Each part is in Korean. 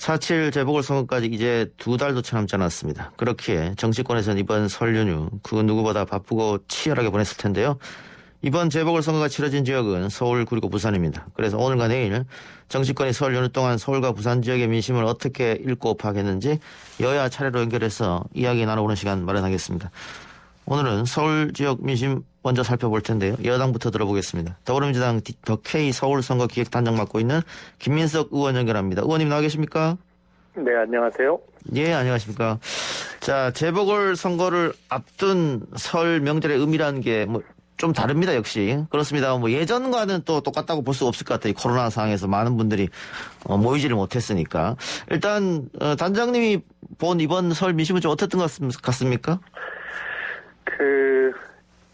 4.7 재보궐선거까지 이제 2달도 채 남지 않았습니다. 그렇기에 정치권에서는 이번 설 연휴 그 누구보다 바쁘고 치열하게 보냈을 텐데요. 이번 재보궐선거가 치러진 지역은 서울 그리고 부산입니다. 그래서 오늘과 내일 정치권이 설 연휴 동안 서울과 부산 지역의 민심을 어떻게 읽고 파악했는지 여야 차례로 연결해서 이야기 나눠보는 시간 마련하겠습니다. 오늘은 서울 지역 민심 먼저 살펴볼 텐데요. 여당부터 들어보겠습니다. 더불어민주당 더K 서울선거 기획단장 맡고 있는 김민석 의원 연결합니다. 의원님 나와 계십니까? 네, 안녕하세요. 예, 안녕하십니까. 자, 재보궐선거를 앞둔 설 명절의 의미라는 게 좀 다릅니다, 역시. 그렇습니다. 예전과는 또 똑같다고 볼 수 없을 것 같아요. 코로나 상황에서 많은 분들이 모이지를 못했으니까. 일단 단장님이 본 이번 설 민심은 좀 어땠던 것 같습니까?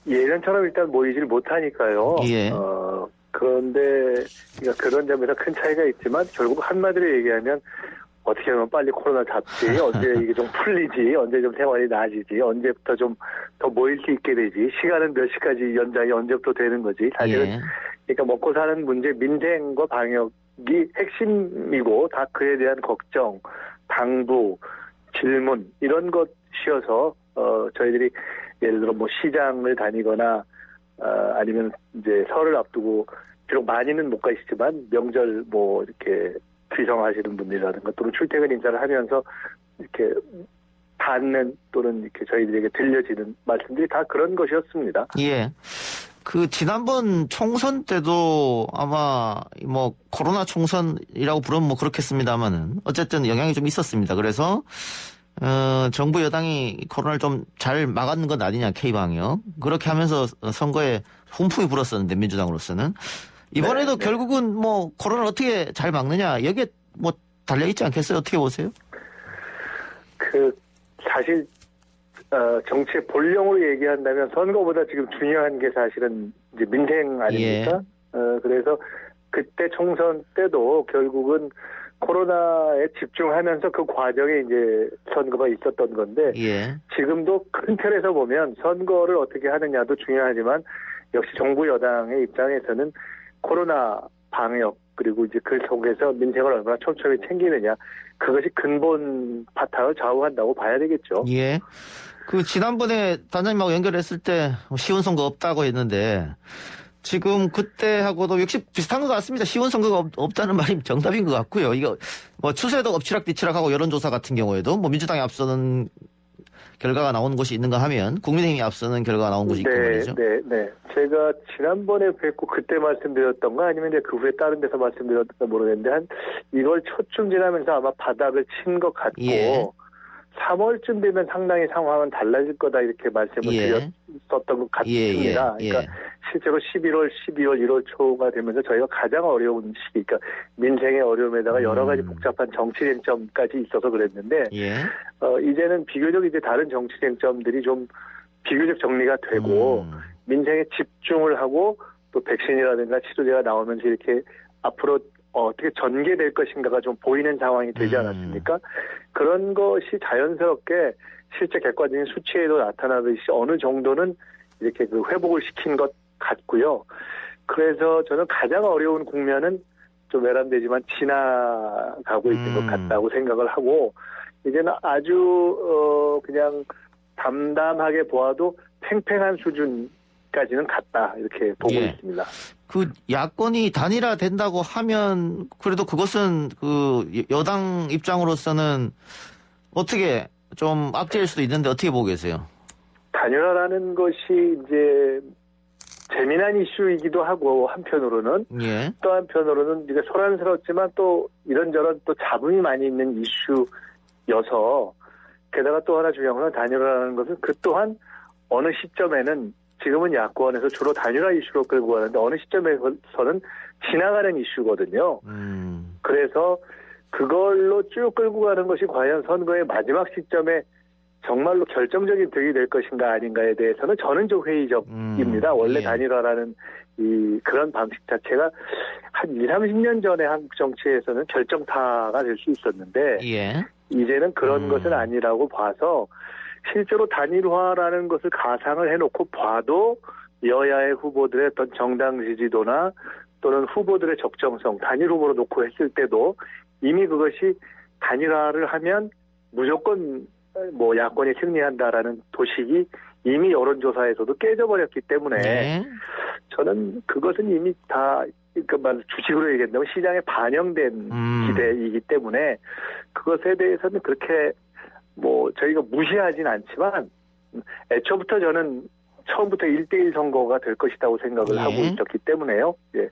예전처럼 일단 모이질 못하니까요. 예. 그런데 그러니까 그런 점에서 큰 차이가 있지만 결국 한마디로 얘기하면 어떻게 하면 빨리 코로나 잡지, 언제 이게 좀 풀리지, 언제 좀 생활이 나아지지, 언제부터 좀 더 모일 수 있게 되지, 시간은 몇 시까지 연장이 언제부터 되는 거지. 사실은 예. 그러니까 먹고 사는 문제, 민생과 방역이 핵심이고 다 그에 대한 걱정, 당부, 질문 이런 것이어서 저희들이 예를 들어 시장을 다니거나 아니면 이제 설을 앞두고 비록 많이는 못 가시지만 명절 이렇게 귀성하시는 분들이라든가 또는 출퇴근 인사를 하면서 이렇게 받는 또는 이렇게 저희들에게 들려지는 말씀들이 다 그런 것이었습니다. 예. 지난번 총선 때도 아마 코로나 총선이라고 부르면 그렇겠습니다만은 어쨌든 영향이 좀 있었습니다. 그래서 정부 여당이 코로나를 좀 잘 막았는 것 아니냐, K방역. 그렇게 하면서 선거에 훈풍이 불었었는데, 민주당으로서는. 이번에도 네. 결국은 코로나를 어떻게 잘 막느냐, 여기에 달려있지 않겠어요? 어떻게 보세요? 사실, 정치의 본령으로 얘기한다면 선거보다 지금 중요한 게 사실은 이제 민생 아닙니까? 예. 그래서 그때 총선 때도 결국은 코로나에 집중하면서 그 과정에 이제 선거가 있었던 건데, 예. 지금도 큰 틀에서 보면 선거를 어떻게 하느냐도 중요하지만 역시 정부 여당의 입장에서는 코로나 방역 그리고 이제 그 속에서 민생을 얼마나 촘촘히 챙기느냐, 그것이 근본 바탕을 좌우한다고 봐야 되겠죠. 예. 지난번에 단장님하고 연결했을 때 쉬운 선거 없다고 했는데 지금 그때하고도 역시 비슷한 것 같습니다. 쉬운 선거가 없다는 말이 정답인 것 같고요. 이거 추세도 엎치락뒤치락하고 여론조사 같은 경우에도 민주당이 앞서는 결과가 나오는 곳이 있는가 하면 국민의힘이 앞서는 결과가 나온 곳이 있고 말이죠. 네. 제가 지난번에 뵙고 그때 말씀드렸던가 아니면 이제 그 후에 다른 데서 말씀드렸던가 모르겠는데 한 1월 초쯤 지나면서 아마 바닥을 친 것 같고 예. 3월쯤 되면 상당히 상황은 달라질 거다 이렇게 말씀을 드렸었던 것 같습니다. 그러니까 실제로 11월, 12월, 1월 초가 되면서 저희가 가장 어려운 시기, 그러니까 민생의 어려움에다가 여러 가지 복잡한 정치 쟁점까지 있어서 그랬는데 이제는 비교적 이제 다른 정치 쟁점들이 좀 비교적 정리가 되고 민생에 집중을 하고 또 백신이라든가 치료제가 나오면서 이렇게 앞으로 어떻게 전개될 것인가가 좀 보이는 상황이 되지 않았습니까? 그런 것이 자연스럽게 실제 객관적인 수치에도 나타나듯이 어느 정도는 이렇게 회복을 시킨 것 같고요. 그래서 저는 가장 어려운 국면은 좀 외람되지만 지나가고 있는 것 같다고 생각을 하고 이제는 아주 그냥 담담하게 보아도 팽팽한 수준까지는 갔다 이렇게 보고 있습니다. 야권이 단일화된다고 하면 그래도 그것은 여당 입장으로서는 어떻게 좀 악재일 수도 있는데 어떻게 보고 계세요? 단일화라는 것이 이제 재미난 이슈이기도 하고 한편으로는 또 한편으로는 이게 소란스럽지만 또 이런저런 또 잡음이 많이 있는 이슈여서 게다가 또 하나 중요한 건 단일화라는 것은 그 또한 어느 시점에는 지금은 야권에서 주로 단일화 이슈로 끌고 가는데 어느 시점에서는 지나가는 이슈거든요. 그래서 그걸로 쭉 끌고 가는 것이 과연 선거의 마지막 시점에 정말로 결정적인 득이 될 것인가 아닌가에 대해서는 저는 좀 회의적입니다. 원래 단일화라는 그런 방식 자체가 한 20, 30년 전에 한국 정치에서는 결정타가 될 수 있었는데 이제는 그런 것은 아니라고 봐서 실제로 단일화라는 것을 가상을 해놓고 봐도 여야의 후보들의 어떤 정당 지지도나 또는 후보들의 적정성, 단일 후보로 놓고 했을 때도 이미 그것이 단일화를 하면 무조건 뭐 야권이 승리한다라는 도식이 이미 여론조사에서도 깨져버렸기 때문에 네. 저는 그것은 이미 다 그러니까 주식으로 얘기한다면 시장에 반영된 기대이기 때문에 그것에 대해서는 그렇게 뭐 저희가 무시하진 않지만 애초부터 저는 처음부터 1대1 선거가 될 것이라고 생각을 하고 있었기 때문에요. 예.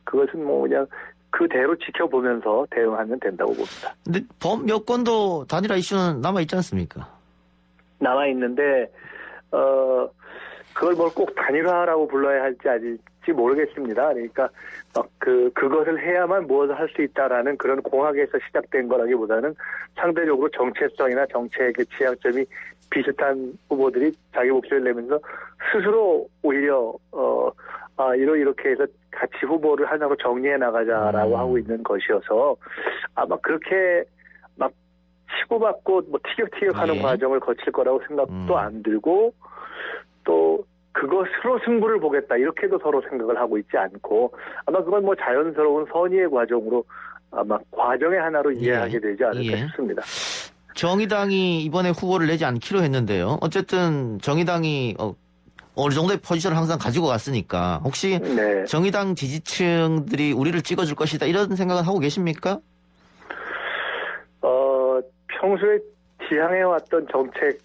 그것은 뭐 그냥 그대로 지켜보면서 대응하면 된다고 봅니다. 근데 범 여권도 단일화 이슈는 남아있지 않습니까? 남아있는데, 그걸 뭘 꼭 단일화라고 불러야 할지 아닐지 모르겠습니다. 그러니까, 그것을 해야만 무엇을 할 수 있다라는 그런 공학에서 시작된 거라기보다는 상대적으로 정체성이나 정책의 취향점이 비슷한 후보들이 자기 목소리를 내면서 스스로 오히려, 이렇게 해서 같이 후보를 하나로 정리해 나가자라고 하고 있는 것이어서 아마 그렇게 막 치고받고 뭐 티격태격하는 과정을 거칠 거라고 생각도 안 들고 또 그것으로 승부를 보겠다 이렇게도 서로 생각을 하고 있지 않고 아마 그건 뭐 자연스러운 선의의 과정으로 아마 과정의 하나로 이해하게 되지 않을까 싶습니다. 정의당이 이번에 후보를 내지 않기로 했는데요. 어쨌든 정의당이 어느 정도의 포지션을 항상 가지고 갔으니까 혹시 정의당 지지층들이 우리를 찍어줄 것이다 이런 생각은 하고 계십니까? 평소에 지향해왔던 정책의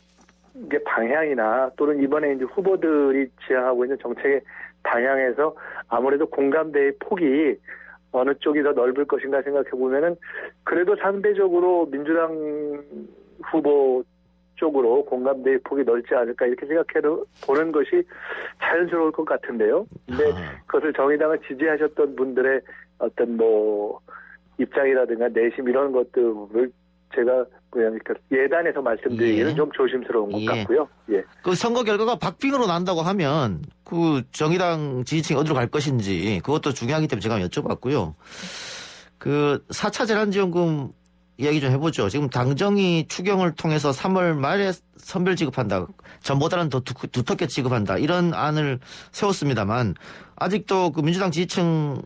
방향이나 또는 이번에 이제 후보들이 지향하고 있는 정책의 방향에서 아무래도 공감대의 폭이 어느 쪽이 더 넓을 것인가 생각해 보면은 그래도 상대적으로 민주당 후보 쪽으로 공감대의 폭이 넓지 않을까 이렇게 생각해 보는 것이 자연스러울 것 같은데요. 근데 그것을 정의당을 지지하셨던 분들의 어떤 뭐 입장이라든가 내심 이런 것들을 제가 그냥 예단해서 말씀드리기는 좀 조심스러운 것 같고요. 예. 그 선거 결과가 박빙으로 난다고 하면 그 정의당 지지층이 어디로 갈 것인지 그것도 중요하기 때문에 제가 여쭤봤고요. 그 4차 재난지원금 이야기 좀 해보죠. 지금 당정이 추경을 통해서 3월 말에 선별 지급한다. 전보다는 더 두텁게 지급한다. 이런 안을 세웠습니다만 아직도 그 민주당 지지층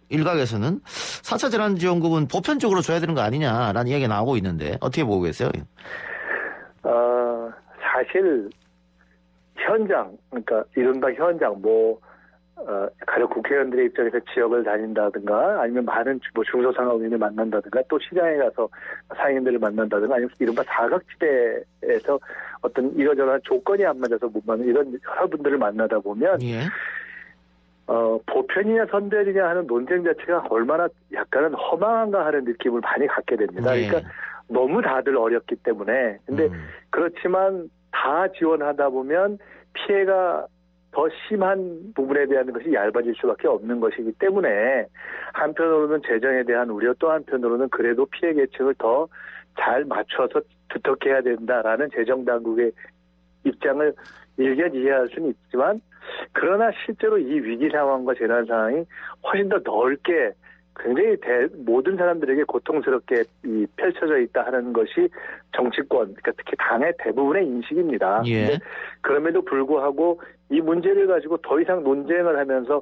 일각에서는 4차 재난지원금은 보편적으로 줘야 되는 거 아니냐라는 이야기가 나오고 있는데 어떻게 보고 계세요? 사실 현장, 그러니까 이른바 현장 가령 국회의원들의 입장에서 지역을 다닌다든가 아니면 많은 중소상업인을 만난다든가 또 시장에 가서 상인들을 만난다든가 아니면 이른바 사각지대에서 어떤 이러저러한 조건이 안 맞아서 못 만나는 이런 여러 분들을 만나다 보면 보편이냐 선별이냐 하는 논쟁 자체가 얼마나 약간은 허망한가 하는 느낌을 많이 갖게 됩니다. 그러니까 너무 다들 어렵기 때문에. 근데 그렇지만 다 지원하다 보면 피해가 더 심한 부분에 대한 것이 얇아질 수밖에 없는 것이기 때문에 한편으로는 재정에 대한 우려 또 한편으로는 그래도 피해 계층을 더 잘 맞춰서 두텁게 해야 된다라는 재정당국의 입장을 일견 이해할 수는 있지만 그러나 실제로 이 위기 상황과 재난 상황이 훨씬 더 넓게 굉장히 모든 사람들에게 고통스럽게 펼쳐져 있다 하는 것이 정치권, 그러니까 특히 당의 대부분의 인식입니다. 그럼에도 불구하고 이 문제를 가지고 더 이상 논쟁을 하면서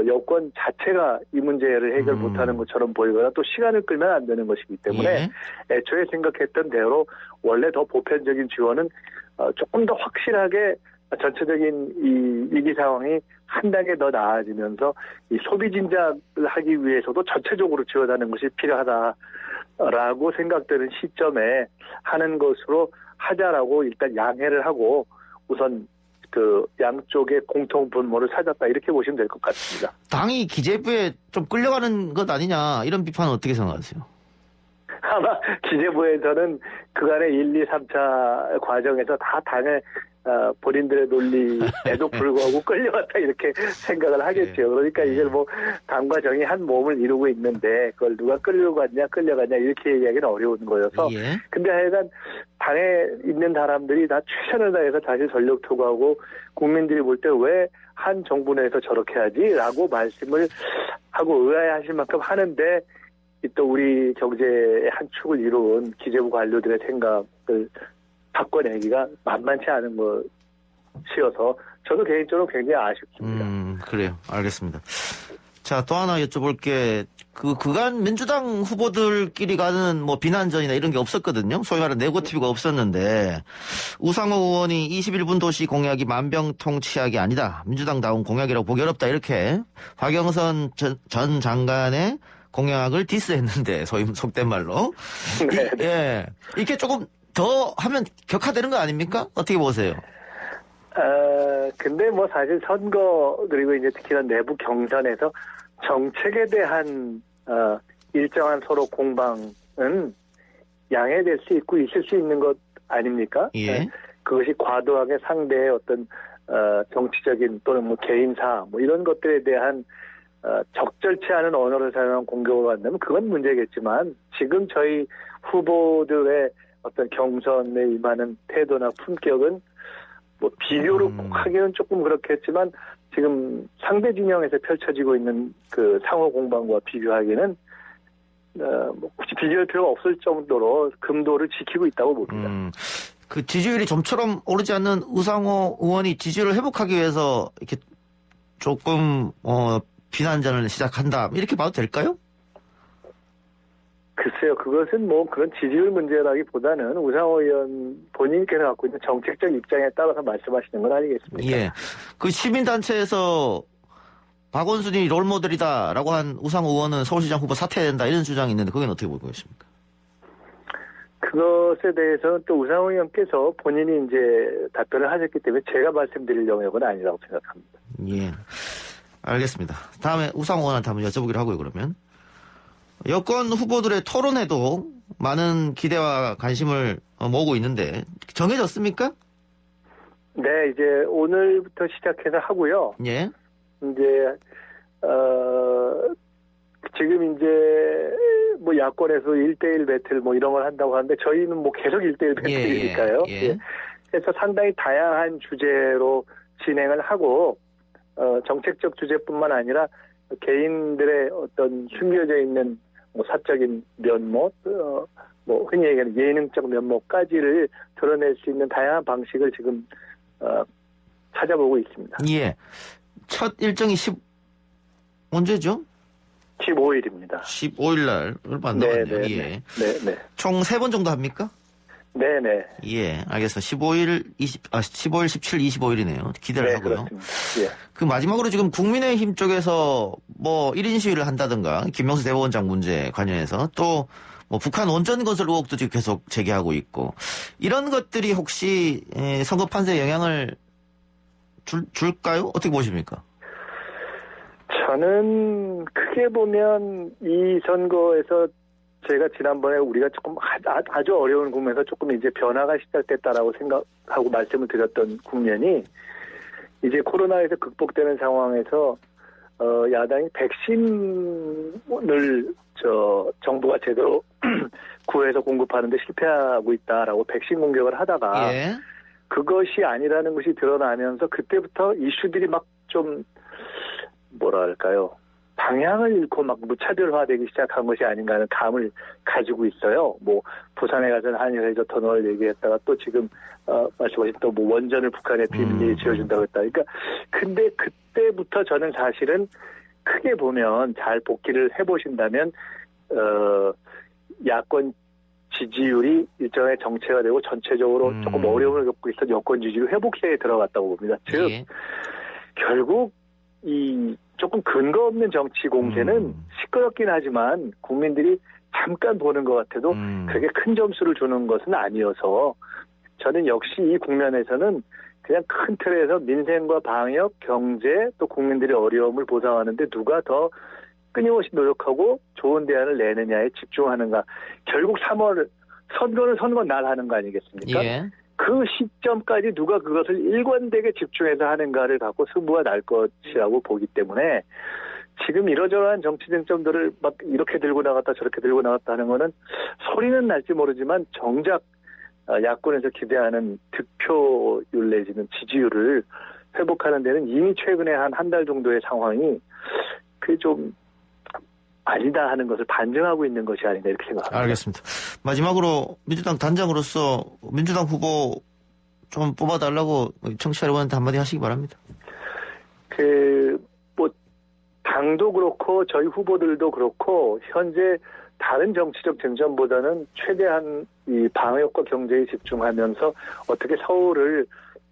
여권 자체가 이 문제를 해결 못하는 것처럼 보이거나 또 시간을 끌면 안 되는 것이기 때문에 애초에 생각했던 대로 원래 더 보편적인 지원은 조금 더 확실하게 전체적인 이 위기 상황이 한 단계 더 나아지면서 이 소비 진작을 하기 위해서도 전체적으로 지원하는 것이 필요하다라고 생각되는 시점에 하는 것으로 하자라고 일단 양해를 하고 우선 그 양쪽의 공통 분모를 찾았다 이렇게 보시면 될 것 같습니다. 당이 기재부에 좀 끌려가는 것 아니냐 이런 비판은 어떻게 생각하세요? 아마 기재부에서는 그간의 1, 2, 3차 과정에서 다 당의 본인들의 논리에도 불구하고 끌려갔다 이렇게 생각을 하겠죠. 그러니까 이걸 뭐 당과 정이 한 몸을 이루고 있는데 그걸 누가 끌려갔냐 이렇게 얘기하기는 어려운 거여서 근데 하여간 당에 있는 사람들이 다 최선을 다해서 다시 전력 투구하고 국민들이 볼 때 왜 한 정부 내에서 저렇게 하지? 라고 말씀을 하고 의아해하실 만큼 하는데 또 우리 경제의 한 축을 이룬 기재부 관료들의 생각을 바꿔내기가 만만치 않은 것이어서 저도 개인적으로 굉장히 아쉽습니다. 그래요. 알겠습니다. 자, 또 하나 여쭤볼 게 그간 민주당 후보들끼리 가는 뭐 비난전이나 이런 게 없었거든요. 소위 말하는 네거티브가 없었는데 우상호 의원이 21분 도시 공약이 만병통치약이 아니다. 민주당다운 공약이라고 보기 어렵다. 이렇게 박영선 전 장관의 공약을 디스했는데 소위 속된 말로. 네. 예. 이렇게 조금 더 하면 격화되는 거 아닙니까? 어떻게 보세요? 근데 뭐 사실 선거 그리고 이제 특히나 내부 경선에서 정책에 대한 일정한 서로 공방은 양해될 수 있고 있을 수 있는 것 아닙니까? 예. 그것이 과도하게 상대의 어떤 정치적인 또는 뭐 개인사 뭐 이런 것들에 대한 적절치 않은 언어를 사용한 공격을 한다면 그건 문제겠지만 지금 저희 후보들의 어떤 경선에 임하는 태도나 품격은 뭐 비교로 하기는 조금 그렇겠지만 지금 상대 진영에서 펼쳐지고 있는 그 상호 공방과 비교하기는 뭐 굳이 비교할 필요가 없을 정도로 금도를 지키고 있다고 봅니다. 그 지지율이 좀처럼 오르지 않는 우상호 의원이 지지율을 회복하기 위해서 이렇게 조금 비난전을 시작한다 이렇게 봐도 될까요? 글쎄요, 그것은 뭐 그런 지지율 문제라기보다는 우상호 의원 본인께서 갖고 있는 정책적 입장에 따라서 말씀하시는 건 아니겠습니까? 예. 그 시민단체에서 박원순이 롤모델이다라고 한 우상호 의원은 서울시장 후보 사퇴해야 된다 이런 주장이 있는데 그건 어떻게 보고 계십니까? 그것에 대해서는 또 우상호 의원께서 본인이 이제 답변을 하셨기 때문에 제가 말씀드릴 영역은 아니라고 생각합니다. 예. 알겠습니다. 다음에 우상호 의원한테 한번 여쭤보기로 하고요, 그러면. 여권 후보들의 토론회도 많은 기대와 관심을 모으고 있는데 정해졌습니까? 네, 이제 오늘부터 시작해서 하고요. 예. 이제 지금 이제 뭐 야권에서 1대1 배틀 뭐 이런 걸 한다고 하는데 저희는 뭐 계속 1대1 배틀이니까요. 예. 그래서 상당히 다양한 주제로 진행을 하고 정책적 주제뿐만 아니라 개인들의 어떤 숨겨져 있는 뭐 사적인 면모, 뭐 흔히 얘기하는 예능적 면모까지를 드러낼 수 있는 다양한 방식을 지금 찾아보고 있습니다. 예. 첫 일정이 언제죠? 15일입니다. 15일 날 얼마 안 남았네요. 예. 네. 총 3번 정도 합니까? 네네. 예, 알겠습니다. 15일, 17, 25일이네요. 기대를 네, 하고요. 그렇습니다. 예. 그 마지막으로 지금 국민의힘 쪽에서 뭐 1인 시위를 한다든가 김명수 대법원장 문제 관련해서 또 뭐 북한 원전 건설 의혹도 지금 계속 제기하고 있고 이런 것들이 혹시 선거 판세에 영향을 줄까요? 어떻게 보십니까? 저는 크게 보면 이 선거에서 제가 지난번에 우리가 조금 아주 어려운 국면에서 조금 이제 변화가 시작됐다라고 생각하고 말씀을 드렸던 국면이 이제 코로나에서 극복되는 상황에서 야당이 백신을 정부가 제대로 구해서 공급하는데 실패하고 있다라고 백신 공격을 하다가 예. 그것이 아니라는 것이 드러나면서 그때부터 이슈들이 막 좀 뭐랄까요? 방향을 잃고 막 무차별화되기 시작한 것이 아닌가 하는 감을 가지고 있어요. 뭐 부산에 가서 한일해저 터널 얘기했다가 또 지금 말씀하신 또 뭐 원전을 북한에 비밀리에 지어준다고 했다. 그러니까 근데 그때부터 저는 사실은 크게 보면 잘 복기를 해보신다면 야권 지지율이 일정의 정체가 되고 전체적으로 조금 어려움을 겪고 있던 여권 지지율 회복세에 들어갔다고 봅니다. 즉 예. 결국 이 조금 근거 없는 정치 공세는 시끄럽긴 하지만 국민들이 잠깐 보는 것 같아도 그렇게 큰 점수를 주는 것은 아니어서 저는 역시 이 국면에서는 그냥 큰 틀에서 민생과 방역, 경제 또 국민들의 어려움을 보상하는데 누가 더 끊임없이 노력하고 좋은 대안을 내느냐에 집중하는가. 결국 3월 선거는 선거 날 하는 거 아니겠습니까? 예. 그 시점까지 누가 그것을 일관되게 집중해서 하는가를 갖고 승부가 날 것이라고 보기 때문에 지금 이러저러한 정치 쟁점들을 막 이렇게 들고 나갔다 저렇게 들고 나갔다 하는 거는 소리는 날지 모르지만 정작 야권에서 기대하는 득표율 내지는 지지율을 회복하는 데는 이미 최근에 한 달 정도의 상황이 그게 좀 아니다 하는 것을 반증하고 있는 것이 아닌가 이렇게 생각합니다. 알겠습니다. 마지막으로 민주당 단장으로서 민주당 후보 좀 뽑아달라고 청취자 여러분한테 한마디 하시기 바랍니다. 뭐 당도 그렇고 저희 후보들도 그렇고 현재 다른 정치적 쟁점보다는 최대한 이 방역과 경제에 집중하면서 어떻게 서울을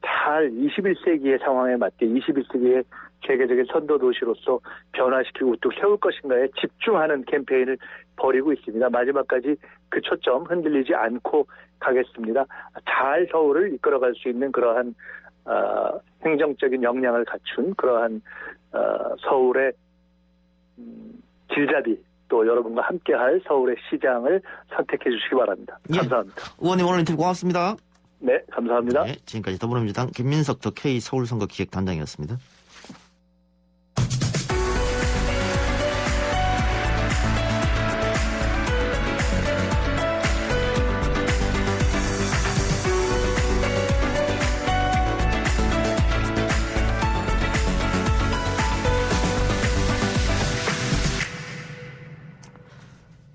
잘 21세기의 상황에 맞게 21세기의 세계적인 선도 도시로서 변화시키고 우뚝 세울 것인가에 집중하는 캠페인을 벌이고 있습니다. 마지막까지 그 초점 흔들리지 않고 가겠습니다. 잘 서울을 이끌어갈 수 있는 그러한 행정적인 역량을 갖춘 그러한 서울의 길잡이 또 여러분과 함께할 서울의 시장을 선택해 주시기 바랍니다. 감사합니다. 예. 의원님 오늘 인터뷰 고맙습니다. 네, 감사합니다. 네, 지금까지 더불어민주당 김민석 더 K 서울선거 기획단장이었습니다.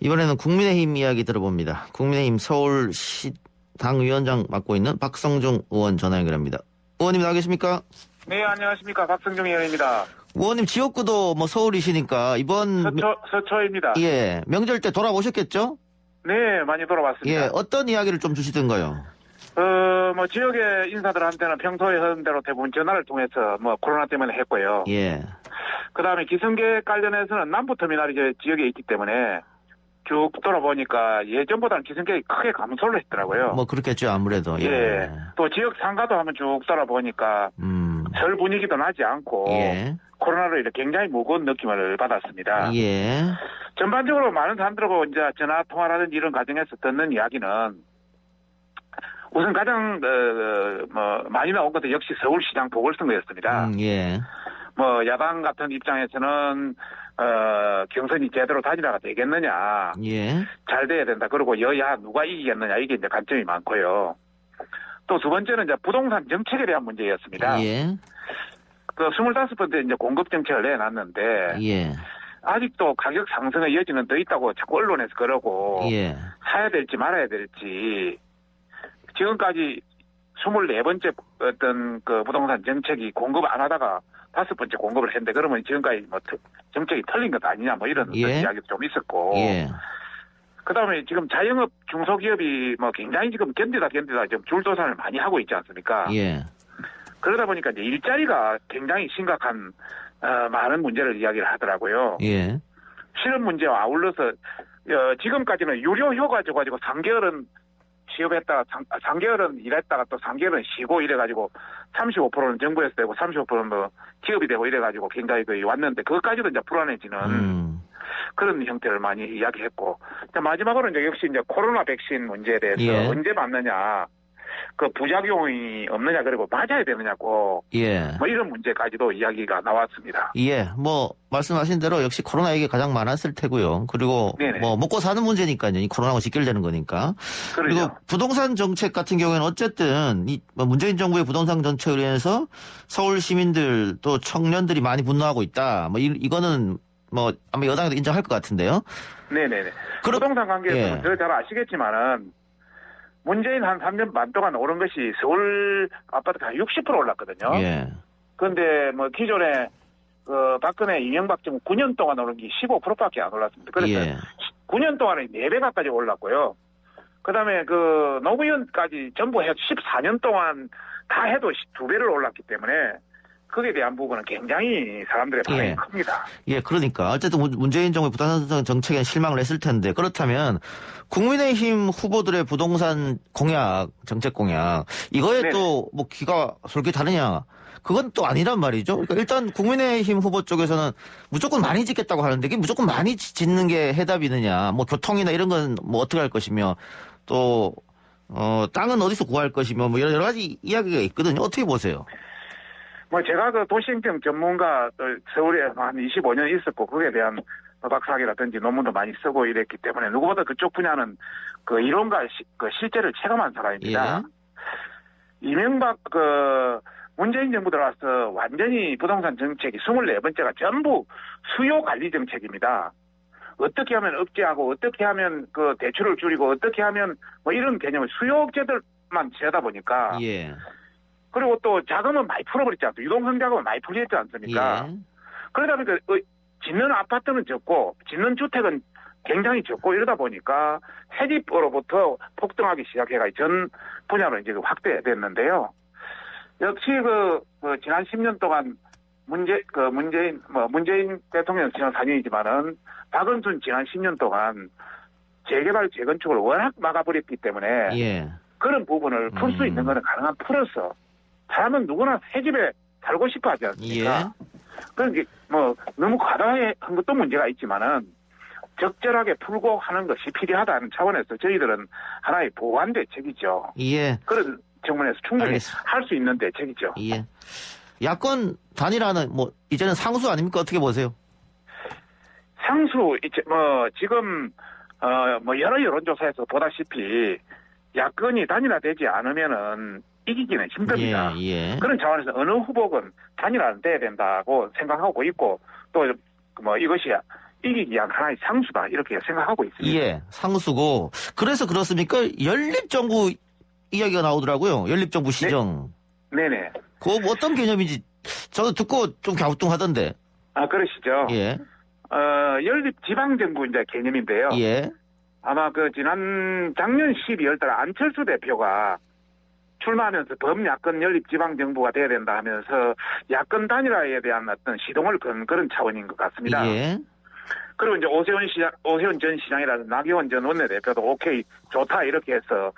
이번에는 국민의힘 이야기 들어봅니다. 국민의힘 서울시 당위원장 맡고 있는 박성중 의원 전화 연결합니다. 의원님 나와 계십니까? 네, 안녕하십니까. 박성중 의원입니다. 의원님 지역구도 뭐 서울이시니까 이번 서초입니다. 예, 명절 때 돌아보셨겠죠? 네, 많이 돌아봤습니다. 예, 어떤 이야기를 좀 주시던가요? 뭐 지역의 인사들한테는 평소에 하던 대로 대부분 전화를 통해서 뭐 코로나 때문에 했고요. 예. 그다음에 기성계 관련해서는 남부터미널이 이제 지역에 있기 때문에 쭉 돌아보니까 예전보다는 기성계획이 크게 감소를 했더라고요. 뭐 그렇겠죠 아무래도. 예. 예. 또 지역 상가도 한번 쭉 돌아보니까 설 분위기도 나지 않고 예. 코로나로 이렇게 굉장히 무거운 느낌을 받았습니다. 예. 전반적으로 많은 사람들하고 이제 전화 통화라든지 이런 과정에서 듣는 이야기는 우선 가장 많이 나온 것도 역시 서울시장 보궐선거였습니다. 예. 뭐 야당 같은 입장에서는 경선이 제대로 다니다가 되겠느냐, 예. 잘 돼야 된다. 그리고 여야 누가 이기겠느냐 이게 이제 관점이 많고요. 또 두 번째는 이제 부동산 정책에 대한 문제였습니다. 예. 그 25번째 이제 공급 정책을 내놨는데 예. 아직도 가격 상승의 여지는 더 있다고 자꾸 언론에서 그러고 예. 사야 될지 말아야 될지 지금까지 24번째 어떤 그 부동산 정책이 공급 안 하다가 5번째 공급을 했는데 그러면 지금까지 뭐 정책이 틀린 것 아니냐 뭐 이런 예. 이야기도 좀 있었고 예. 그다음에 지금 자영업 중소기업이 뭐 굉장히 지금 견디다 지금 줄도산을 많이 하고 있지 않습니까? 예. 그러다 보니까 이제 일자리가 굉장히 심각한 많은 문제를 이야기를 하더라고요. 예. 실업 문제와 아울러서 지금까지는 유료휴가 가지고 3개월은 취업했다가 3개월은 일했다가 또 3개월은 쉬고 이래가지고 35%는 정부에서 되고 35%는 뭐 기업이 되고 이래가지고 굉장히 거의 왔는데 그것까지도 이제 불안해지는 그런 형태를 많이 이야기했고 마지막으로 이제 역시 이제 코로나 백신 문제에 대해서 예. 언제 맞느냐 그 부작용이 없느냐 그리고 맞아야 되느냐고 예. 뭐 이런 문제까지도 이야기가 나왔습니다. 예. 뭐 말씀하신 대로 역시 코로나 얘기 가장 많았을 테고요. 그리고 네네. 뭐 먹고 사는 문제니까요. 이 코로나하고 직결되는 거니까. 그렇죠. 그리고 부동산 정책 같은 경우에는 어쨌든 이 문재인 정부의 부동산 정책을 위해서 서울 시민들 또 청년들이 많이 분노하고 있다. 뭐 이거는 뭐 아마 여당에도 인정할 것 같은데요. 네네네. 부동산 관계에서는 예. 저 잘 아시겠지만은 문재인 한 3년 반 동안 오른 것이 서울 아파트가 한 60% 올랐거든요. 예. 그런데 뭐 기존에 박근혜 이명박 정부 9년 동안 오른 게 15%밖에 안 올랐습니다. 그래서 예. 9년 동안에 4배 가까이 올랐고요. 그다음에 그 노무현까지 전부 해서 14년 동안 다 해도 2배를 올랐기 때문에 거기에 대한 부분은 굉장히 사람들의 반응이 예. 큽니다. 예, 그러니까 어쨌든 문재인 정부의 부동산 정책에 실망을 했을 텐데 그렇다면 국민의힘 후보들의 부동산 공약, 정책 공약 이거에 또 뭐 귀가 솔깃하느냐? 그건 또 아니란 말이죠. 그러니까 일단 국민의힘 후보 쪽에서는 무조건 많이 짓겠다고 하는데 이게 무조건 많이 짓는 게 해답이느냐? 뭐 교통이나 이런 건 뭐 어떻게 할 것이며 또 땅은 어디서 구할 것이며 뭐 여러 가지 이야기가 있거든요. 어떻게 보세요? 뭐 제가 그 도시행정 전문가 서울에 한 25년 있었고 거기에 대한 박사학위라든지 논문도 많이 쓰고 이랬기 때문에 누구보다 그쪽 분야는 그 이론과 그 실제를 체감한 사람입니다. 예. 이명박 문재인 정부 들어와서 완전히 부동산 정책이 24번째가 전부 수요 관리 정책입니다. 어떻게 하면 억제하고 어떻게 하면 그 대출을 줄이고 어떻게 하면 뭐 이런 개념을 수요 억제들만 지어다 보니까 예. 그리고 또 자금은 많이 풀어버렸지 않습니까? 유동성 자금은 많이 풀렸지 않습니까? 예. 그러다 보니까 짓는 아파트는 적고 짓는 주택은 굉장히 적고 이러다 보니까 세집으로부터 폭등하기 시작해가 전 분야로 이제 확대됐는데요. 역시 지난 10년 동안 문재인 대통령 지난 4년이지만은 박원순 지난 10년 동안 재개발 재건축을 워낙 막아버렸기 때문에 예. 그런 부분을 풀 수 있는 거는 가능한 풀어서 사람은 누구나 새 집에 살고 싶어 하지 않습니까? 예. 그러니까 너무 과다한 것도 문제가 있지만은 적절하게 풀고 하는 것이 필요하다는 차원에서 저희들은 하나의 보완 대책이죠. 예. 그런 측면에서 충분히 알겠습니다. 할 수 있는 대책이죠. 예. 야권 단일화는 이제는 상수 아닙니까? 어떻게 보세요? 상수 지금 여러 여론조사에서 보다시피 야권이 단일화되지 않으면은 이기기는 힘듭니다. 예. 그런 차원에서 어느 후보건 단일화는 돼야 된다고 생각하고 있고 또 이것이 이기기 위한 하나의 상수다 이렇게 생각하고 있습니다. 예. 상수고 그래서 그렇습니까? 연립정부 이야기가 나오더라고요. 연립정부 시정. 네네. 그거 어떤 개념인지 저도 듣고 좀 갸우뚱하던데. 아 그러시죠. 예. 연립지방정부 이제 개념인데요. 예. 아마 작년 12월 달 안철수 대표가 출마하면서 범야권 연립지방정부가 돼야 된다 하면서 야권 단일화에 대한 어떤 시동을 건 그런 차원인 것 같습니다. 예. 그리고 이제 오세훈 전 시장이라든 나경원 전 원내대표도 오케이 좋다 이렇게 해서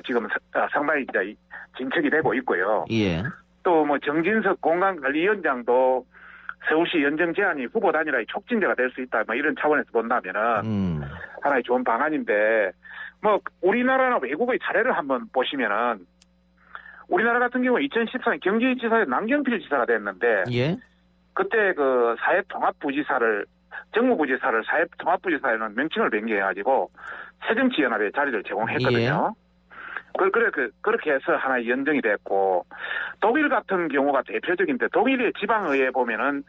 지금 상당히 이제 진척이 되고 있고요. 예. 또 정진석 공간관리위원장도 서울시 연정 제한이 후보 단일화의 촉진제가 될 수 있다 이런 차원에서 본다면은 하나의 좋은 방안인데 우리나라나 외국의 사례를 한번 보시면은 우리나라 같은 경우 2014년 경기지사에 남경필 지사가 됐는데 예. 그때 정무부지사를 사회통합부지사에는 명칭을 변경해가지고 새정치연합에 자리를 제공했거든요. 그렇게 해서 하나의 연정이 됐고, 독일 같은 경우가 대표적인데, 독일의 지방의회 보면은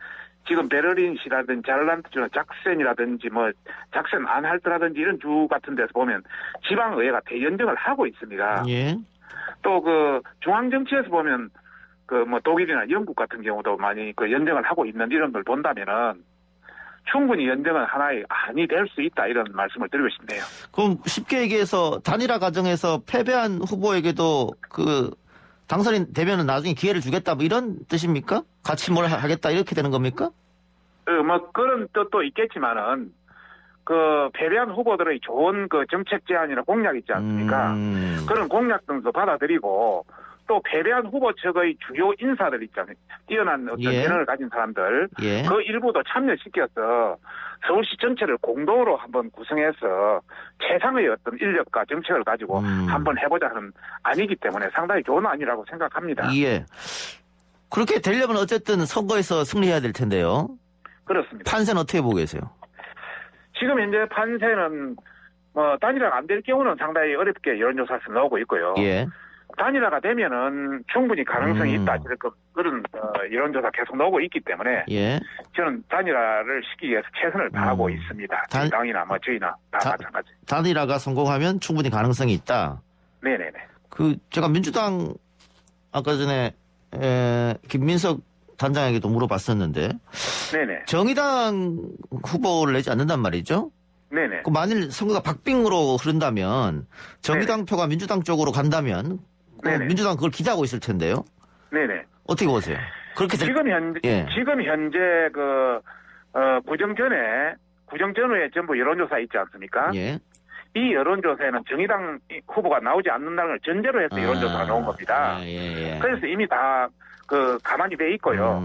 지금 베를린시라든지 자를란드 작센이라든지 작센 안할트라든지 이런 주 같은 데서 보면 지방의회가 대연정을 하고 있습니다. 예. 또 중앙정치에서 보면 독일이나 영국 같은 경우도 많이 연정을 하고 있는 이런 걸 본다면은 충분히 연정은 하나의 안이 될 수 있다 이런 말씀을 드리고 싶네요. 그럼 쉽게 얘기해서 단일화 과정에서 패배한 후보에게도 당선이 되면은 나중에 기회를 주겠다 이런 뜻입니까? 같이 뭘 하겠다 이렇게 되는 겁니까? 그런 뜻도 있겠지만은 패배한 후보들의 좋은 정책 제안이나 공약 있지 않습니까? 그런 공약 등도 받아들이고 또 패배한 후보 측의 주요 인사들 있잖아요. 뛰어난 어떤 재능을 가진 사람들. 예. 그 일부도 참여시켜서 서울시 전체를 공동으로 한번 구성해서 최상의 어떤 인력과 정책을 가지고 한번 해보자 하는 아니기 때문에 상당히 좋은 안이라고 생각합니다. 예. 그렇게 되려면 어쨌든 선거에서 승리해야 될 텐데요. 그렇습니다. 판세는 어떻게 보고 계세요? 지금 현재 판세는 단일화가 안 될 경우는 상당히 어렵게 여론조사에서 나오고 있고요. 예. 단일화가 되면은 충분히 가능성이 있다. 그런 여론조사 계속 나오고 있기 때문에 예. 저는 단일화를 시키기 위해서 최선을 다하고 있습니다. 당이나 저희나 다 마찬가지. 단일화가 성공하면 충분히 가능성이 있다. 네네네. 제가 민주당 아까 전에 김민석 단장에게도 물어봤었는데 네네. 정의당 후보를 내지 않는단 말이죠. 네네. 만일 선거가 박빙으로 흐른다면 정의당 네네. 표가 민주당 쪽으로 간다면 민주당 그걸 기대하고 있을 텐데요. 네네. 어떻게 보세요? 그렇게 지금 현재 구정 전후에 전부 여론조사 있지 않습니까? 예. 이 여론조사에는 정의당 후보가 나오지 않는다는 걸 전제로 해서 여론조사가 나온 겁니다. 예. 그래서 이미 다 가만히 돼 있고요.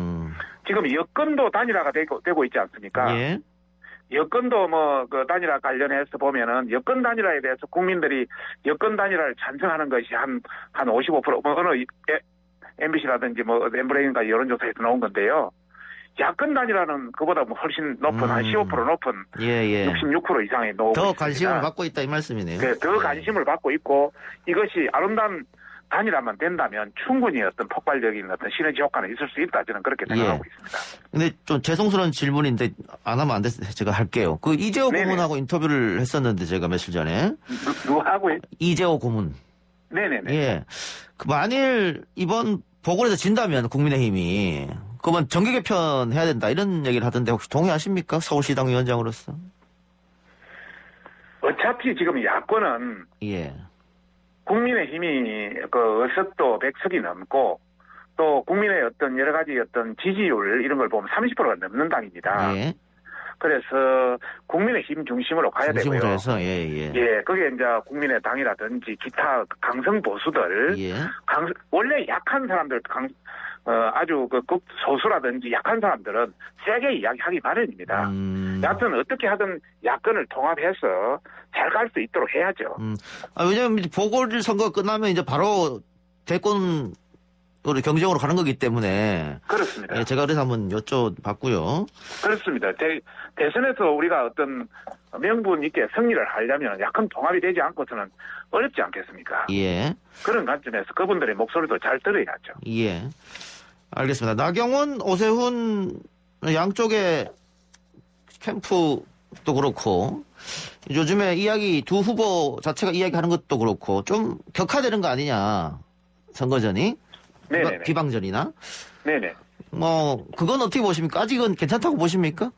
지금 여권도 단일화가 되고 있지 않습니까? 예. 여권도 단일화 관련해서 보면은 여권 단일화에 대해서 국민들이 여권 단일화를 찬성하는 것이 한 55% 어느 MBC라든지 엠브레인가 여론조사에서 나온 건데요. 야권 단일화는 그보다 훨씬 높은 한 15% 높은 66% 이상의 나오고 더 있습니다. 관심을 받고 있다 이 말씀이네요. 네, 더 관심을 받고 있고 이것이 아름다운 단일화만 된다면 충분히 어떤 폭발적인 어떤 시너지 효과는 있을 수 있다 저는 그렇게 생각하고 있습니다. 근데 좀 죄송스러운 질문인데 안 하면 안 돼서 제가 할게요. 이재호 고문하고 인터뷰를 했었는데 제가 며칠 전에 누구하고 이재호 고문. 네네네. 예. 만일 이번 보궐에서 진다면 국민의힘이 그러면 정계 개편 해야 된다 이런 얘기를 하던데 혹시 동의하십니까? 서울시당 위원장으로서. 어차피 지금 야권은 예. 국민의힘이 그 의석도 100석이 넘고 또 국민의 어떤 여러 가지 어떤 지지율 이런 걸 보면 30%가 넘는 당입니다. 예. 그래서 국민의힘 중심으로 가야 중심으로 되고요. 해서 예. 예, 그게 이제 국민의당이라든지 기타 강성 보수들, 예. 원래 약한 사람들, 아주 그 극소수라든지 약한 사람들은 세게 이야기하기 마련입니다. 여하튼 어떻게 하든 야권을 통합해서 잘 갈 수 있도록 해야죠. 왜냐하면 보궐선거 끝나면 이제 바로 대권 경쟁으로 가는 거기 때문에. 그렇습니다. 예, 제가 그래서 한번 여쭤봤고요. 그렇습니다. 대선에서 우리가 어떤 명분 있게 승리를 하려면 야권 통합이 되지 않고서는 어렵지 않겠습니까? 예. 그런 관점에서 그분들의 목소리도 잘 들어야죠. 예. 알겠습니다. 나경원, 오세훈 양쪽의 캠프도 그렇고 요즘에 두 후보 자체가 이야기하는 것도 그렇고 좀 격화되는 거 아니냐. 선거전이. 네네. 비방전이나. 네네. 그건 어떻게 보십니까? 아직은 괜찮다고 보십니까?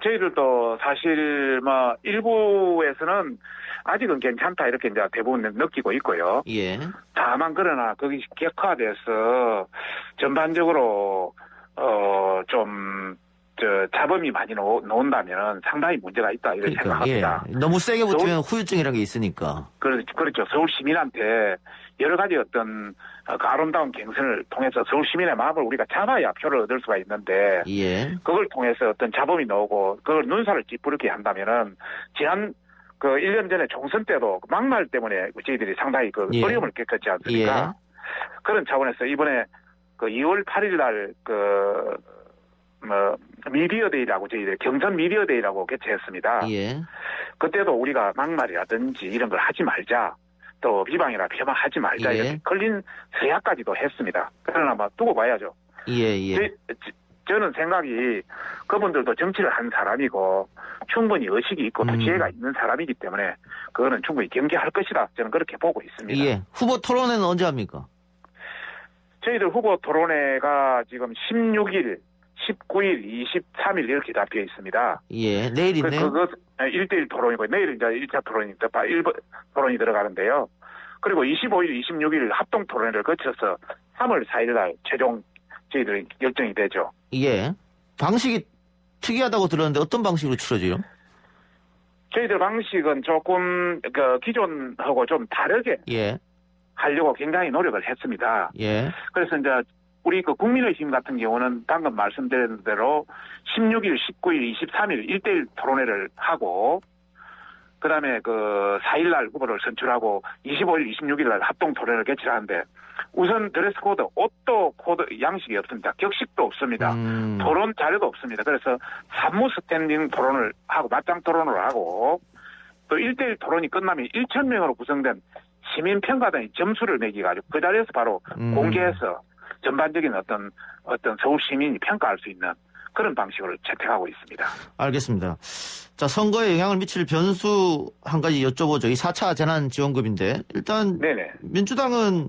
저희들도 사실 일부에서는 아직은 괜찮다 이렇게 이제 대부분 느끼고 있고요. 예. 다만 그러나 거기 격화돼서 전반적으로 잡음이 많이 나온다면 상당히 문제가 있다 이렇게 생각합니다. 예. 너무 세게 붙으면 후유증이라는 게 있으니까. 그렇죠. 서울 시민한테 여러 가지 어떤 그 아름다운 경선을 통해서 서울 시민의 마음을 우리가 잡아야 표를 얻을 수가 있는데 예. 그걸 통해서 어떤 잡음이 나오고 그걸 눈살을 찌푸르게 한다면은 지난 그 1년 전에 총선 때도 막말 때문에 저희들이 상당히 어려움을 겪었지 않습니까? 예. 그런 차원에서 이번에 2월 8일 날 미디어데이라고 저희들 경선 미디어데이라고 개최했습니다. 예. 그때도 우리가 막말이라든지 이런 걸 하지 말자. 또 비방이나 폄하하지 말자. 예. 이렇게 걸린 서약까지도 했습니다. 그러나 두고 봐야죠. 예. 저는 생각이 그분들도 정치를 한 사람이고 충분히 의식이 있고 또 지혜가 있는 사람이기 때문에 그거는 충분히 경계할 것이다. 저는 그렇게 보고 있습니다. 예. 후보 토론회는 언제 합니까? 저희들 후보 토론회가 지금 16일, 19일, 23일 이렇게 잡혀 있습니다. 예. 내일 있네요. 그거 1대1 토론이고 내일 이제 1차 토론이 1번 토론이 들어가는데요. 그리고 25일, 26일 합동 토론회를 거쳐서 3월 4일 날 최종 저희들이 결정이 되죠. 예. 방식이 특이하다고 들었는데 어떤 방식으로 치러져요? 저희들 방식은 조금 기존하고 좀 다르게 예. 하려고 굉장히 노력을 했습니다. 예. 그래서 이제 우리 국민의힘 같은 경우는 방금 말씀드린 대로 16일, 19일, 23일 1대1 토론회를 하고 그다음에 4일 날 후보를 선출하고 25일, 26일 날 합동 토론회를 개최하는데 우선 드레스 코드, 옷도 코드 양식이 없습니다. 격식도 없습니다. 토론 자료도 없습니다. 그래서 산무 스탠딩 토론을 하고 맞짱 토론을 하고 또 1대1 토론이 끝나면 1,000명으로 구성된 시민평가단이 점수를 매기가지고 그 자리에서 바로 공개해서 전반적인 어떤 서울 시민이 평가할 수 있는 그런 방식으로 채택하고 있습니다. 알겠습니다. 자, 선거에 영향을 미칠 변수 한 가지 여쭤보죠. 이 4차 재난지원금인데 일단 네네. 민주당은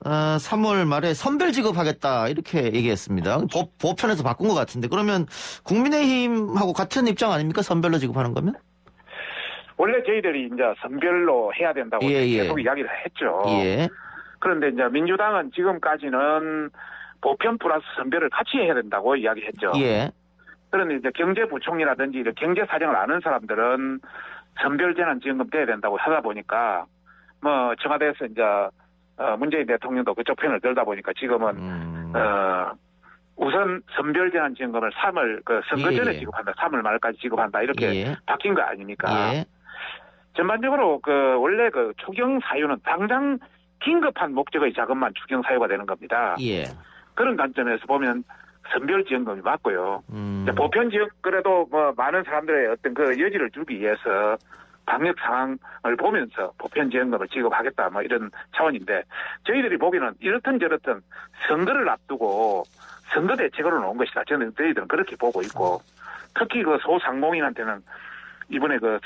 3월 말에 선별 지급하겠다 이렇게 얘기했습니다. 보편에서 바꾼 것 같은데 그러면 국민의힘하고 같은 입장 아닙니까? 선별로 지급하는 거면? 원래 저희들이 이제 선별로 해야 된다고 계속 이야기를 했죠. 예. 그런데 이제 민주당은 지금까지는 보편 플러스 선별을 같이 해야 된다고 이야기했죠. 예. 그런데 이제 경제부총리라든지 경제 사정을 아는 사람들은 선별재난지원금 떼야 된다고 하다 보니까 청와대에서 이제 문재인 대통령도 그쪽 편을 들다 보니까 지금은 우선 선별재난지원금을 3월 선거 전에 지급한다. 3월 말까지 지급한다. 이렇게 바뀐 거 아닙니까? 예. 전반적으로 원래 추경 사유는 당장 긴급한 목적의 자금만 추경 사유가 되는 겁니다. 예. 그런 관점에서 보면 선별지원금이 맞고요. 보편 지역 그래도 많은 사람들의 어떤 여지를 주기 위해서 방역 상황을 보면서 보편 지원금을 지급하겠다 이런 차원인데 저희들이 보기에는 이렇든 저렇든 선거를 앞두고 선거 대책으로 나온 것이다. 저희들은 그렇게 보고 있고 특히 소상공인한테는 이번에 그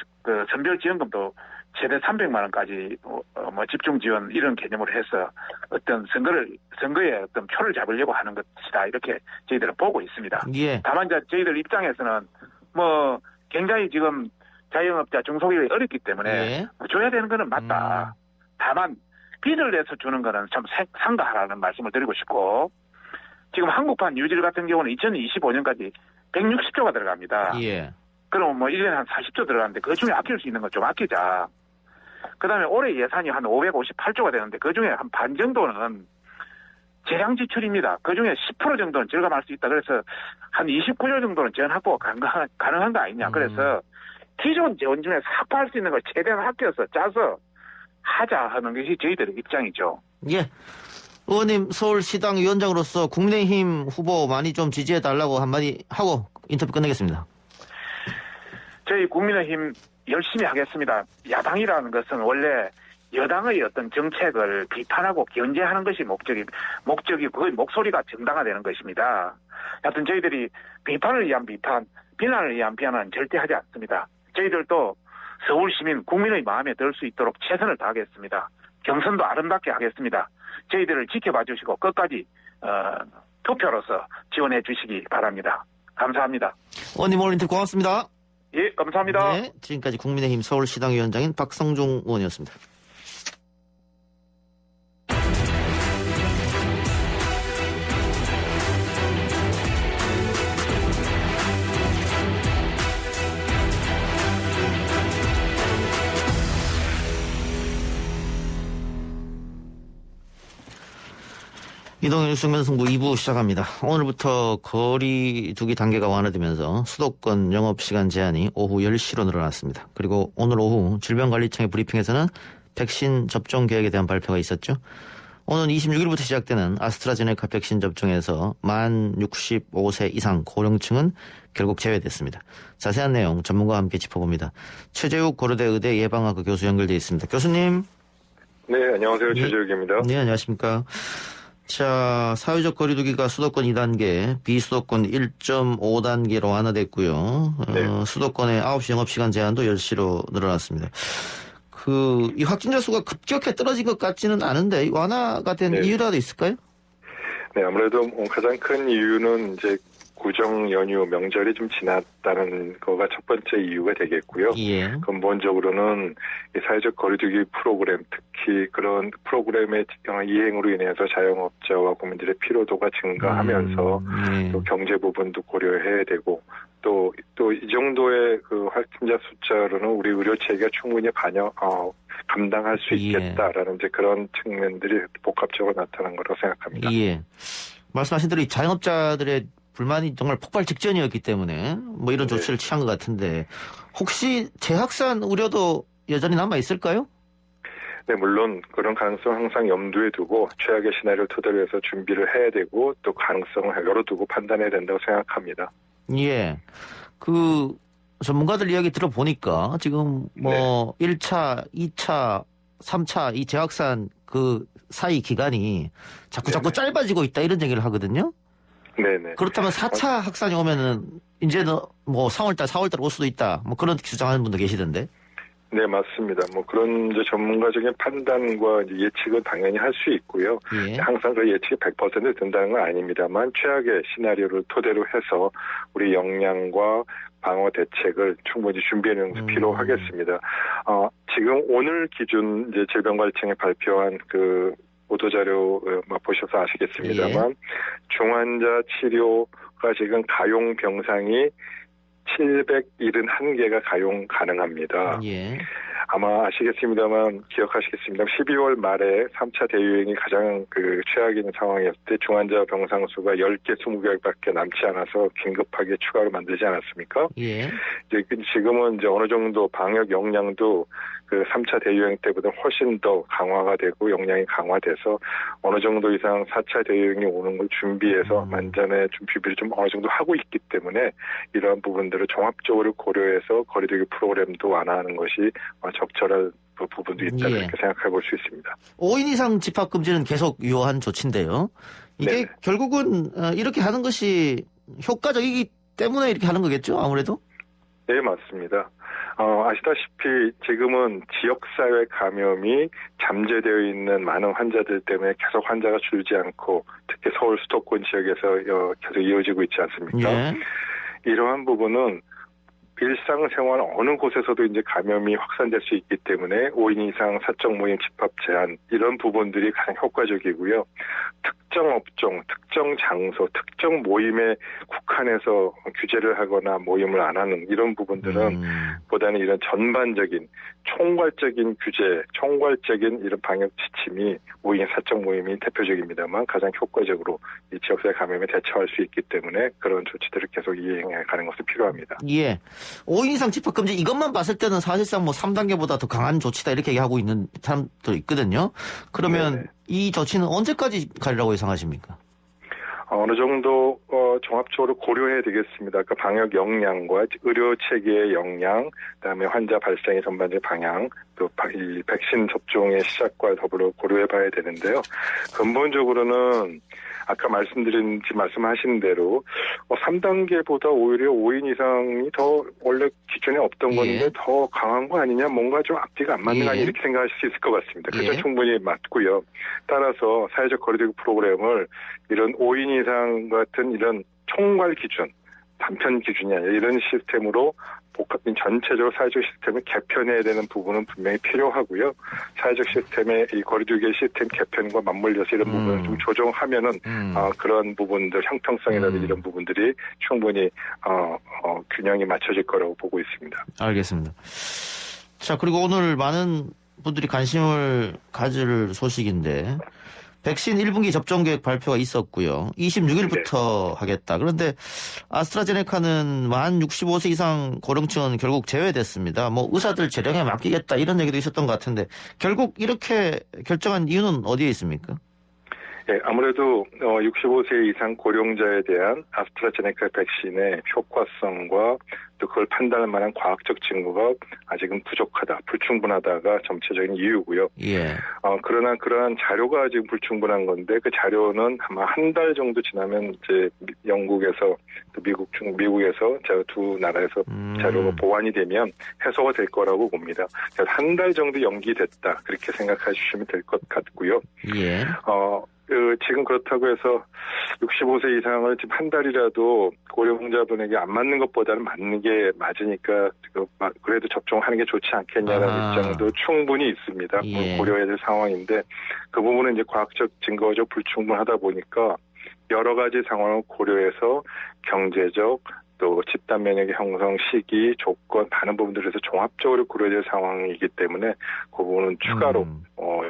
선별 지원금도 최대 300만 원까지 뭐 집중 지원 이런 개념으로 해서 어떤 선거에 어떤 표를 잡으려고 하는 것이다 이렇게 저희들은 보고 있습니다. 예. 다만 이제 저희들 입장에서는 뭐 굉장히 지금 자영업자 중소기업이 어렵기 때문에 예. 줘야 되는 거는 맞다. 다만 빚을 내서 주는 거는 참 삼가하라는 말씀을 드리고 싶고 지금 한국판 뉴딜 같은 경우는 2025년까지 160조가 들어갑니다. 예. 그럼 뭐 1년에 한 40조 들어가는데 그 중에 아낄 수 있는 건 좀 아끼자. 그 다음에 올해 예산이 한 558조가 되는데 그 중에 한 반 정도는 재량 지출입니다. 그 중에 10% 정도는 절감할 수 있다. 그래서 한 29조 정도는 재원 확보가 가능한 거 아니냐. 그래서 기존 재원 중에 삭발할 수 있는 걸 최대한 아껴서 짜서 하자 하는 것이 저희들의 입장이죠. 예. 의원님 서울시당 위원장으로서 국민의힘 후보 많이 좀 지지해달라고 한마디 하고 인터뷰 끝내겠습니다. 저희 국민의힘 열심히 하겠습니다. 야당이라는 것은 원래 여당의 어떤 정책을 비판하고 견제하는 것이 목적이 거의 목소리가 정당화되는 것입니다. 하여튼 저희들이 비판을 위한 비판, 비난을 위한 비난은 절대 하지 않습니다. 저희들도 서울 시민 국민의 마음에 들 수 있도록 최선을 다하겠습니다. 경선도 아름답게 하겠습니다. 저희들을 지켜봐 주시고 끝까지 투표로서 지원해 주시기 바랍니다. 감사합니다. 의원님 오늘 인터뷰 고맙습니다. 예, 감사합니다. 네, 지금까지 국민의힘 서울시당 위원장인 박성중 의원이었습니다. 이동현 뉴스 정면승부 2부 시작합니다. 오늘부터 거리 두기 단계가 완화되면서 수도권 영업시간 제한이 오후 10시로 늘어났습니다. 그리고 오늘 오후 질병관리청의 브리핑에서는 백신 접종 계획에 대한 발표가 있었죠. 오는 26일부터 시작되는 아스트라제네카 백신 접종에서 만 65세 이상 고령층은 결국 제외됐습니다. 자세한 내용 전문가와 함께 짚어봅니다. 최재욱 고려대 의대 예방학과 교수 연결되어 있습니다. 교수님. 네, 안녕하세요. 최재욱입니다. 네, 안녕하십니까. 자, 사회적 거리두기가 수도권 2단계, 비수도권 1.5단계로 완화됐고요. 네. 수도권의 9시 영업시간 제한도 10시로 늘어났습니다. 이 확진자 수가 급격히 떨어진 것 같지는 않은데 완화가 된 네. 이유라도 있을까요? 네, 아무래도 가장 큰 이유는 이제 구정 연휴 명절이 좀 지났다는 거가 첫 번째 이유가 되겠고요. 예. 근본적으로는 이 사회적 거리두기 프로그램, 특히 그런 프로그램의 이행으로 인해서 자영업자와 국민들의 피로도가 증가하면서 예. 또 경제 부분도 고려해야 되고 또 이 정도의 그 확진자 숫자로는 우리 의료 체계가 충분히 감당할 수 있겠다라는 이제 그런 측면들이 복합적으로 나타난 거라고 생각합니다. 예. 말씀하신 대로 이 자영업자들의 불만이 정말 폭발 직전이었기 때문에 뭐 이런 조치를 취한 것 같은데 혹시 재확산 우려도 여전히 남아 있을까요? 네, 물론 그런 가능성 항상 염두에 두고 최악의 시나리오를 토대로 해서 준비를 해야 되고 또 가능성을 열어두고 판단해야 된다고 생각합니다. 예. 전문가들 이야기 들어보니까 지금 뭐 1차, 2차, 3차 이 재확산 그 사이 기간이 자꾸 짧아지고 있다 이런 얘기를 하거든요. 네네. 그렇다면 4차 확산이 오면은 이제는 뭐 3월달, 4월달 올 수도 있다. 뭐 그런 주장하는 분도 계시던데. 네, 맞습니다. 뭐 그런 이제 전문가적인 판단과 이제 예측은 당연히 할 수 있고요. 예. 항상 그 예측이 100% 된다는 건 아닙니다만 최악의 시나리오를 토대로 해서 우리 역량과 방어 대책을 충분히 준비하는 것이 필요하겠습니다. 지금 오늘 기준 이제 질병관리청이 발표한 그 보도자료 보셔서 아시겠습니다만 중환자 치료가 지금 가용 병상이 771개가 가용 가능합니다. 예. 아마 아시겠습니다만 기억하시겠습니다. 12월 말에 3차 대유행이 가장 그 최악인 상황이었을 때 중환자 병상 수가 10개, 20개밖에 남지 않아서 긴급하게 추가로 만들지 않았습니까? 예. 이제 지금은 이제 어느 정도 방역 역량도 그 3차 대유행 때보다 훨씬 더 강화가 되고 역량이 강화돼서 어느 정도 이상 4차 대유행이 오는 걸 준비해서 만전에 좀 준비를 좀 어느 정도 하고 있기 때문에 이러한 부분들을 종합적으로 고려해서 거리두기 프로그램도 완화하는 것이 적절한 부분도 있다 이렇게 생각해 볼 수 있습니다. 5인 이상 집합금지는 계속 유효한 조치인데요. 이게 결국은 이렇게 하는 것이 효과적이기 때문에 이렇게 하는 거겠죠, 아무래도? 네, 맞습니다. 아시다시피 지금은 지역사회 감염이 잠재되어 있는 많은 환자들 때문에 계속 환자가 줄지 않고 특히 서울 수도권 지역에서 계속 이어지고 있지 않습니까? 예. 이러한 부분은 일상생활 어느 곳에서도 이제 감염이 확산될 수 있기 때문에 5인 이상 사적 모임 집합 제한 이런 부분들이 가장 효과적이고요. 특정 업종, 특정 장소, 특정 모임에 국한해서 규제를 하거나 모임을 안 하는 이런 부분들은 보다는 이런 전반적인 총괄적인 규제, 총괄적인 이런 방역 지침이 5인 사적 모임이 대표적입니다만 가장 효과적으로 이 지역사회 감염에 대처할 수 있기 때문에 그런 조치들을 계속 이행해 가는 것이 필요합니다. 예. 5인 이상 집합금지 이것만 봤을 때는 사실상 뭐 3단계보다 더 강한 조치다 이렇게 얘기하고 있는 사람도 있거든요. 그러면 네네. 이 조치는 언제까지 가리라고 예상하십니까? 어느 정도 종합적으로 고려해야 되겠습니다. 그러니까 방역 역량과 의료 체계의 역량, 그다음에 환자 발생의 전반적인 방향, 또 이 백신 접종의 시작과 더불어 고려해봐야 되는데요. 근본적으로는 아까 말씀하신 대로 3단계보다 오히려 5인 이상이 더 원래 기존에 없던 건데 더 강한 거 아니냐, 뭔가 좀 앞뒤가 안 맞는 거 아니냐 이렇게 생각하실 수 있을 것 같습니다. 그죠? 충분히 맞고요. 따라서 사회적 거리두기 프로그램을 이런 5인 이상 같은 이런 총괄 기준, 단편 기준이 아니라 이런 시스템으로 복합적인 전체적으로 사회적 시스템을 개편해야 되는 부분은 분명히 필요하고요. 사회적 시스템의 이 거리두기 시스템 개편과 맞물려서 이런 부분을 좀 조정하면은 그런 부분들 형평성이라든지 이런 부분들이 충분히 균형이 맞춰질 거라고 보고 있습니다. 알겠습니다. 자, 그리고 오늘 많은 분들이 관심을 가질 소식인데 백신 1분기 접종 계획 발표가 있었고요. 26일부터 하겠다. 그런데 아스트라제네카는 만 65세 이상 고령층은 결국 제외됐습니다. 뭐 의사들 재량에 맡기겠다 이런 얘기도 있었던 것 같은데 결국 이렇게 결정한 이유는 어디에 있습니까? 예, 아무래도 65세 이상 고령자에 대한 아스트라제네카 백신의 효과성과 또 그걸 판단할 만한 과학적 증거가 아직은 부족하다, 불충분하다가 전체적인 이유고요. 예. 그러나 그러한 자료가 지금 불충분한 건데 그 자료는 아마 한 달 정도 지나면 이제 영국에서 또 미국에서 두 나라에서 자료가 보완이 되면 해소가 될 거라고 봅니다. 그래서 한 달 정도 연기됐다 그렇게 생각해 주시면 될 것 같고요. 예. 지금 그렇다고 해서 65세 이상을 지금 한 달이라도 고령자분에게 안 맞는 것보다는 맞는 게 맞으니까 그래도 접종하는 게 좋지 않겠냐라는 입장도 충분히 있습니다. 예. 고려해야 될 상황인데 그 부분은 이제 과학적 증거적 불충분하다 보니까 여러 가지 상황을 고려해서 경제적 또 집단 면역의 형성 시기, 조건, 많은 부분들에서 종합적으로 고려해야 될 상황이기 때문에 그 부분은 추가로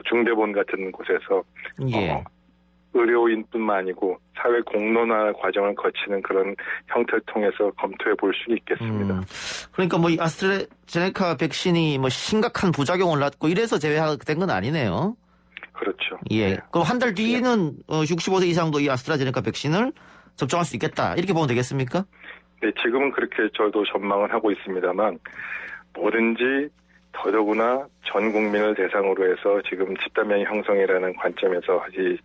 중대본 같은 곳에서 예. 의료인뿐만 아니고 사회 공론화 과정을 거치는 그런 형태를 통해서 검토해 볼 수 있겠습니다. 그러니까 뭐 이 아스트라제네카 백신이 뭐 심각한 부작용을 낳고 이래서 제외된 건 아니네요. 그렇죠. 예. 네. 그럼 한 달 뒤에는 65세 이상도 이 아스트라제네카 백신을 접종할 수 있겠다 이렇게 보면 되겠습니까? 네, 지금은 그렇게 저도 전망을 하고 있습니다만 뭐든지 더더구나 전 국민을 대상으로 해서 지금 집단면역 형성이라는 관점에서 이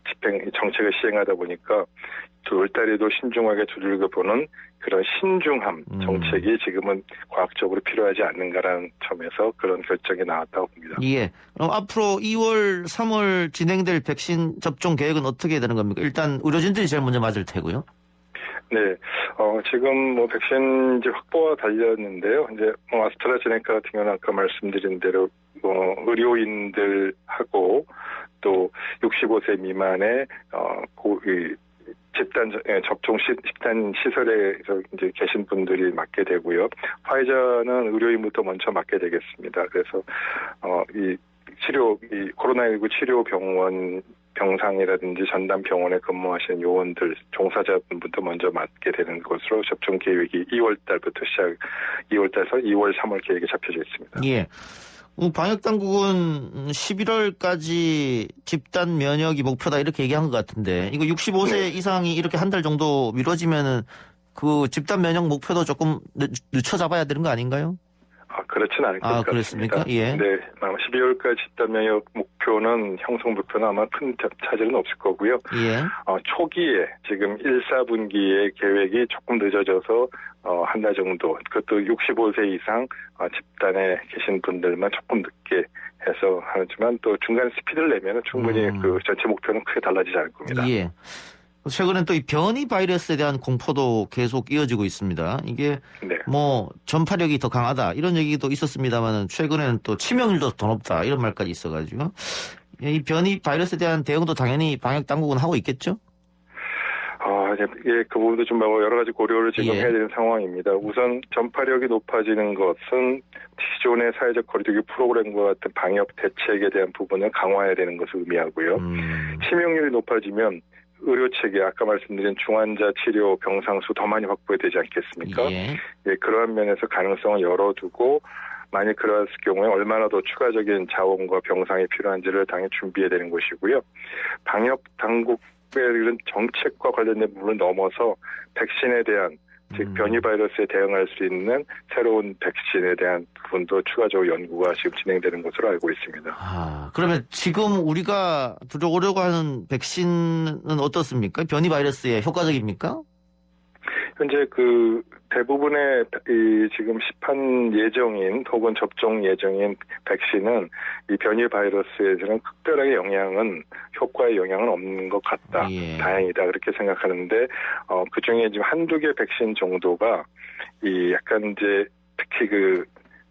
정책을 시행하다 보니까 돌다리도 신중하게 두들겨 보는 그런 신중함 정책이 지금은 과학적으로 필요하지 않는가라는 점에서 그런 결정이 나왔다고 봅니다. 예. 그럼 앞으로 2월, 3월 진행될 백신 접종 계획은 어떻게 되는 겁니까? 일단 의료진들이 제일 먼저 맞을 테고요. 네, 지금 뭐 백신 이제 확보가 달렸는데요. 이제 아스트라제네카 같은 경우는 아까 말씀드린 대로 의료인들하고 또 65세 미만의 집단 접종 집단 시설에서 이제 계신 분들이 맞게 되고요. 화이자는 의료인부터 먼저 맞게 되겠습니다. 그래서 이 코로나19 치료 병상이라든지 전담 병원에 근무하시는 요원들, 종사자분부터 먼저 맞게 되는 것으로 접종 계획이 2월 달부터 2월, 3월 계획이 잡혀져 있습니다. 예. 방역당국은 11월까지 집단 면역이 목표다 이렇게 얘기한 것 같은데 이거 65세 이상이 이렇게 한 달 정도 미뤄지면은 그 집단 면역 목표도 조금 늦춰 잡아야 되는 거 아닌가요? 그렇진 않을 것 같습니다. 그렇습니까? 예. 네, 아마 12월까지 집단 면역 목표는 형성 목표는 아마 큰 차질은 없을 거고요. 예. 초기에 지금 1, 4분기의 계획이 조금 늦어져서 한 달 정도, 그것도 65세 이상 집단에 계신 분들만 조금 늦게 해서 하지만 또 중간 스피드를 내면 충분히 그 전체 목표는 크게 달라지지 않을 겁니다. 예. 최근엔 또 이 변이 바이러스에 대한 공포도 계속 이어지고 있습니다. 이게 네. 뭐 전파력이 더 강하다 이런 얘기도 있었습니다만은 최근에는 또 치명률도 더 높다 이런 말까지 있어가지고 이 변이 바이러스에 대한 대응도 당연히 방역 당국은 하고 있겠죠? 예, 그 부분도 좀 여러 가지 고려를 지금 예. 해야 되는 상황입니다. 우선 전파력이 높아지는 것은 기존의 사회적 거리두기 프로그램과 같은 방역 대책에 대한 부분을 강화해야 되는 것을 의미하고요. 치명률이 높아지면 의료체계, 아까 말씀드린 중환자 치료 병상수 더 많이 확보해야 되지 않겠습니까? 예. 예, 그러한 면에서 가능성을 열어두고 만약 그러했을 경우에 얼마나 더 추가적인 자원과 병상이 필요한지를 당연히 준비해야 되는 것이고요. 방역 당국의 이런 정책과 관련된 부분을 넘어서 백신에 대한 즉 변이 바이러스에 대응할 수 있는 새로운 백신에 대한 부분도 추가적으로 연구가 지금 진행되는 것으로 알고 있습니다. 그러면 지금 우리가 들어오려고 하는 백신은 어떻습니까? 변이 바이러스에 효과적입니까? 현재 그 대부분의 지금 시판 예정인 혹은 접종 예정인 백신은 이 변이 바이러스에서는 특별하게 효과의 영향은 없는 것 같다. 예. 다행이다. 그렇게 생각하는데 그 중에 지금 한두 개 백신 정도가 이 약간 이제 특히 그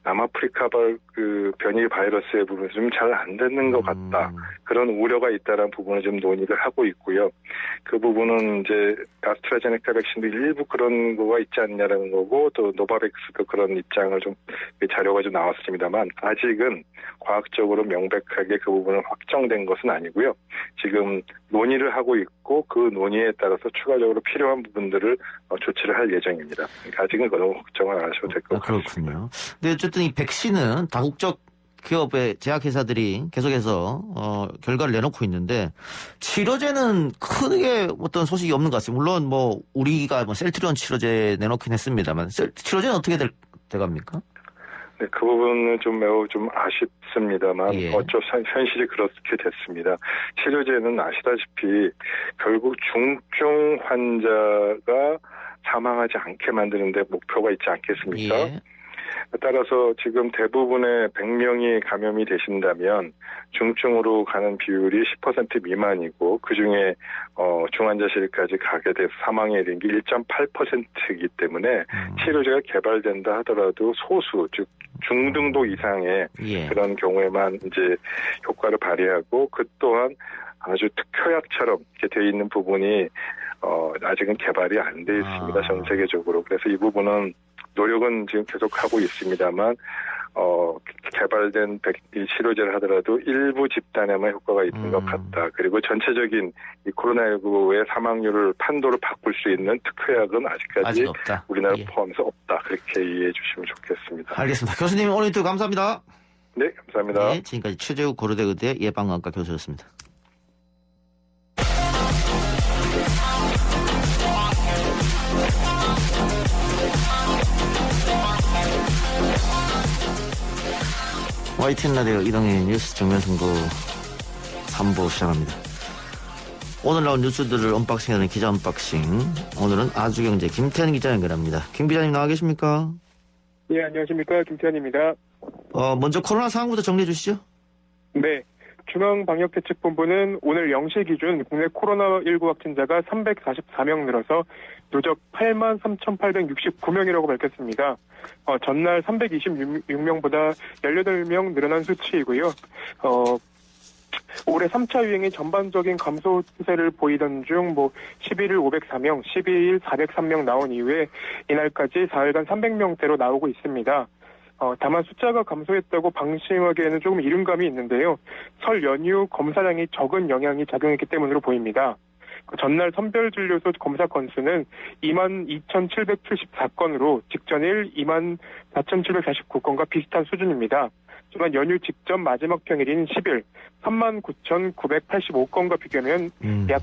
남아프리카발 그 변이 바이러스의 부분이 좀 잘 안 되는 것 같다. 그런 우려가 있다는 부분을 좀 논의를 하고 있고요. 그 부분은 이제 아스트라제네카 백신도 일부 그런 거가 있지 않냐라는 거고 또 노바백스도 그런 입장을 좀 자료가 좀 나왔습니다만 아직은 과학적으로 명백하게 그 부분은 확정된 것은 아니고요. 지금 논의를 하고 있고 그 논의에 따라서 추가적으로 필요한 부분들을 조치를 할 예정입니다. 그러니까 아직은 너무 걱정을 안 하셔도 될 것 같습니다. 그렇군요. 근데 어쨌든 이 백신은 다국적 기업의 제약회사들이 계속해서 결과를 내놓고 있는데 치료제는 크게 어떤 소식이 없는 것 같습니다. 물론 뭐 우리가 셀트리온 치료제 내놓긴 했습니다만 치료제는 어떻게 돼갑니까? 네, 그 부분은 매우 아쉽습니다만 예. 어쩔 현실이 그렇게 됐습니다. 치료제는 아시다시피 결국 중증 환자가 사망하지 않게 만드는 데 목표가 있지 않겠습니까? 예. 따라서 지금 대부분의 100명이 감염이 되신다면 중증으로 가는 비율이 10% 미만이고 그중에 중환자실까지 가게 돼서 사망에 이른 게 1.8%이기 때문에 치료제가 개발된다 하더라도 소수 즉 중등도 이상의 예. 그런 경우에만 이제 효과를 발휘하고 그 또한 아주 특효약처럼 이렇게 돼 있는 부분이 아직은 개발이 안 돼 있습니다. 전 세계적으로. 그래서 이 부분은 노력은 지금 계속하고 있습니다만 개발된 이 치료제를 하더라도 일부 집단에만 효과가 있는 것 같다. 그리고 전체적인 이 코로나19의 사망률을 판도를 바꿀 수 있는 특효약은 아직까지 없다. 우리나라 예. 포함해서 없다. 그렇게 이해해 주시면 좋겠습니다. 알겠습니다. 교수님 오늘 인터뷰 감사합니다. 네, 감사합니다. 네, 지금까지 최재욱 고려대 의대 예방관과 교수였습니다. YTN 라디오 이동의 뉴스 정면선거 3부 시작합니다. 오늘 나온 뉴스들을 언박싱하는 기자 언박싱. 오늘은 아주경제 김태현 기자 연결합니다. 김 기자님 나와 계십니까? 예, 안녕하십니까. 김태현입니다. 먼저 코로나 상황부터 정리해 주시죠. 네. 중앙방역대책본부는 오늘 0시 기준 국내 코로나19 확진자가 344명 늘어서 누적 83,869명이라고 밝혔습니다. 전날 326명보다 18명 늘어난 수치이고요. 올해 3차 유행이 전반적인 감소 추세를 보이던 중 11일 504명, 12일 403명 나온 이후에 이날까지 4일간 300명대로 나오고 있습니다. 다만 숫자가 감소했다고 방심하기에는 조금 이른감이 있는데요. 설 연휴 검사량이 적은 영향이 작용했기 때문으로 보입니다. 전날 선별진료소 검사 건수는 22,774건으로 직전일 24,749건과 비슷한 수준입니다. 하지만 연휴 직전 마지막 평일인 10일 39,985건과 비교하면 약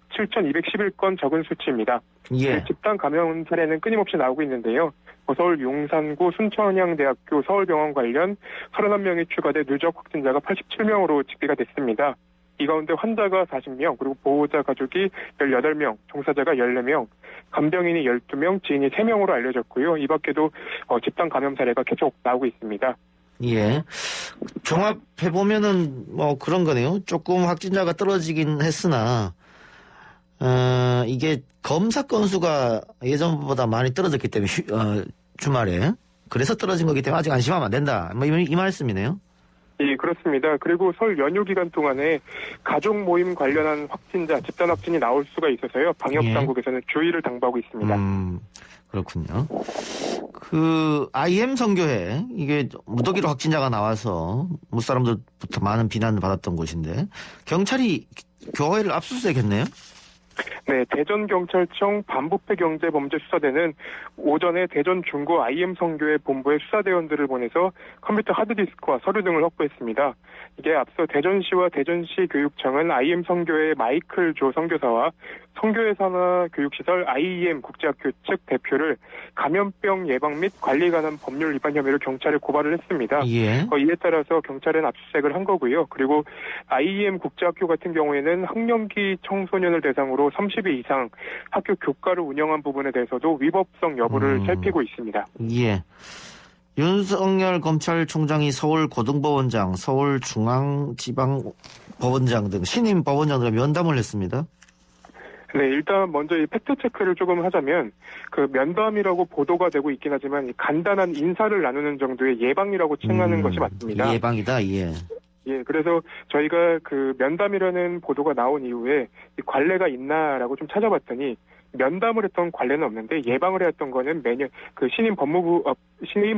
17,211건 적은 수치입니다. 예. 집단 감염 사례는 끊임없이 나오고 있는데요. 서울 용산구 순천향대학교 서울병원 관련 31명이 추가돼 누적 확진자가 87명으로 집계가 됐습니다. 이 가운데 환자가 40명, 그리고 보호자 가족이 18명, 종사자가 14명, 간병인이 12명, 지인이 3명으로 알려졌고요. 이 밖에도 집단 감염 사례가 계속 나오고 있습니다. 예. 종합해보면은 뭐 그런 거네요. 조금 확진자가 떨어지긴 했으나, 이게 검사 건수가 예전보다 많이 떨어졌기 때문에, 주말에. 그래서 떨어진 거기 때문에 아직 안심하면 안 된다. 뭐 이 말씀이네요. 예, 그렇습니다. 그리고 설 연휴 기간 동안에 가족 모임 관련한 확진자, 집단 확진이 나올 수가 있어서요. 방역당국에서는 주의를 당부하고 있습니다. 그렇군요. 그 IM 선교회 이게 무더기로 확진자가 나와서 무사람들부터 많은 비난을 받았던 곳인데 경찰이 교회를 압수수색했네요. 네, 대전경찰청 반부패경제범죄수사대는 오전에 대전 중구 IM 선교회 본부에 수사대원들을 보내서 컴퓨터 하드디스크와 서류 등을 확보했습니다. 이게 앞서 대전시와 대전시 교육청은 IM 선교회 마이클 조 선교사와 선교회 산하 교육시설 IEM 국제학교 측 대표를 감염병 예방 및 관리에 관한 법률 위반 혐의로 경찰에 고발을 했습니다. 예. 이에 따라서 경찰은 압수수색을 한 거고요. 그리고 IEM 국제학교 같은 경우에는 학령기 청소년을 대상으로 30일 이상 학교 교과를 운영한 부분에 대해서도 위법성 여부를 살피고 있습니다. 예. 윤석열 검찰총장이 서울고등법원장, 서울중앙지방법원장 등 신임 법원장들과 면담을 했습니다. 네, 일단 먼저 이 팩트 체크를 조금 하자면 그 면담이라고 보도가 되고 있긴 하지만 간단한 인사를 나누는 정도의 예방이라고 칭하는 것이 맞습니다. 예방이다. 예. 예, 그래서 저희가 그 면담이라는 보도가 나온 이후에 이 관례가 있나라고 좀 찾아봤더니 면담을 했던 관례는 없는데 예방을 해왔던 거는 매년 그 신임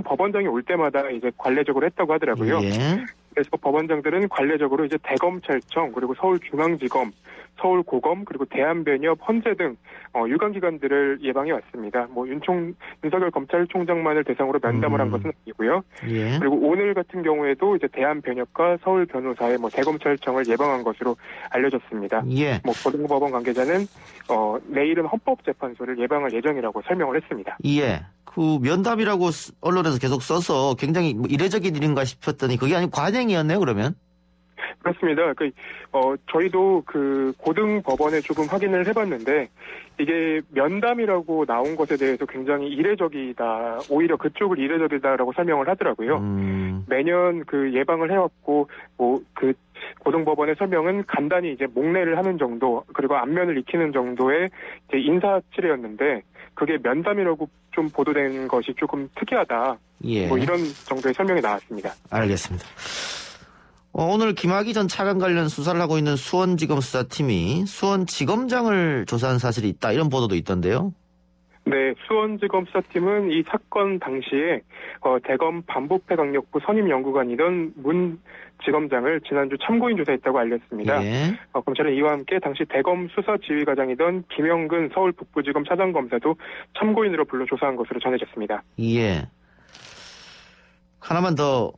법원장이 올 때마다 이제 관례적으로 했다고 하더라고요. 예. 그래서 법원장들은 관례적으로 이제 대검찰청 그리고 서울중앙지검, 서울고검 그리고 대한변협, 헌재 등 유관기관들을 예방해 왔습니다. 뭐 윤석열 검찰총장만을 대상으로 면담을 한 것은 아니고요. 예. 그리고 오늘 같은 경우에도 이제 대한변협과 서울변호사의 대검찰청을 예방한 것으로 알려졌습니다. 예. 고등법원 관계자는 내일은 헌법재판소를 예방할 예정이라고 설명을 했습니다. 예. 그 면담이라고 언론에서 계속 써서 굉장히 이례적인 일인가 싶었더니 그게 아니고 관행이었네요, 그러면? 그렇습니다. 저희도 그 고등법원에 조금 확인을 해봤는데 이게 면담이라고 나온 것에 대해서 굉장히 이례적이다. 오히려 그쪽을 이례적이다라고 설명을 하더라고요. 매년 그 예방을 해왔고 그 고등법원의 설명은 간단히 이제 목례를 하는 정도 그리고 안면을 익히는 정도의 이제 인사치레였는데 그게 면담이라고 좀 보도된 것이 조금 특이하다. 예. 이런 정도의 설명이 나왔습니다. 알겠습니다. 오늘 김학의 전 차관 관련 수사를 하고 있는 수원지검 수사팀이 수원지검장을 조사한 사실이 있다. 이런 보도도 있던데요. 네, 수원지검 수사팀은 이 사건 당시에 대검 반부패강력부 선임연구관이던 문 지검장을 지난주 참고인 조사했다고 알렸습니다. 예. 검찰은 이와 함께 당시 대검 수사지휘과장이던 김영근 서울 북부지검 차장검사도 참고인으로 불러 조사한 것으로 전해졌습니다. 예. 하나만 더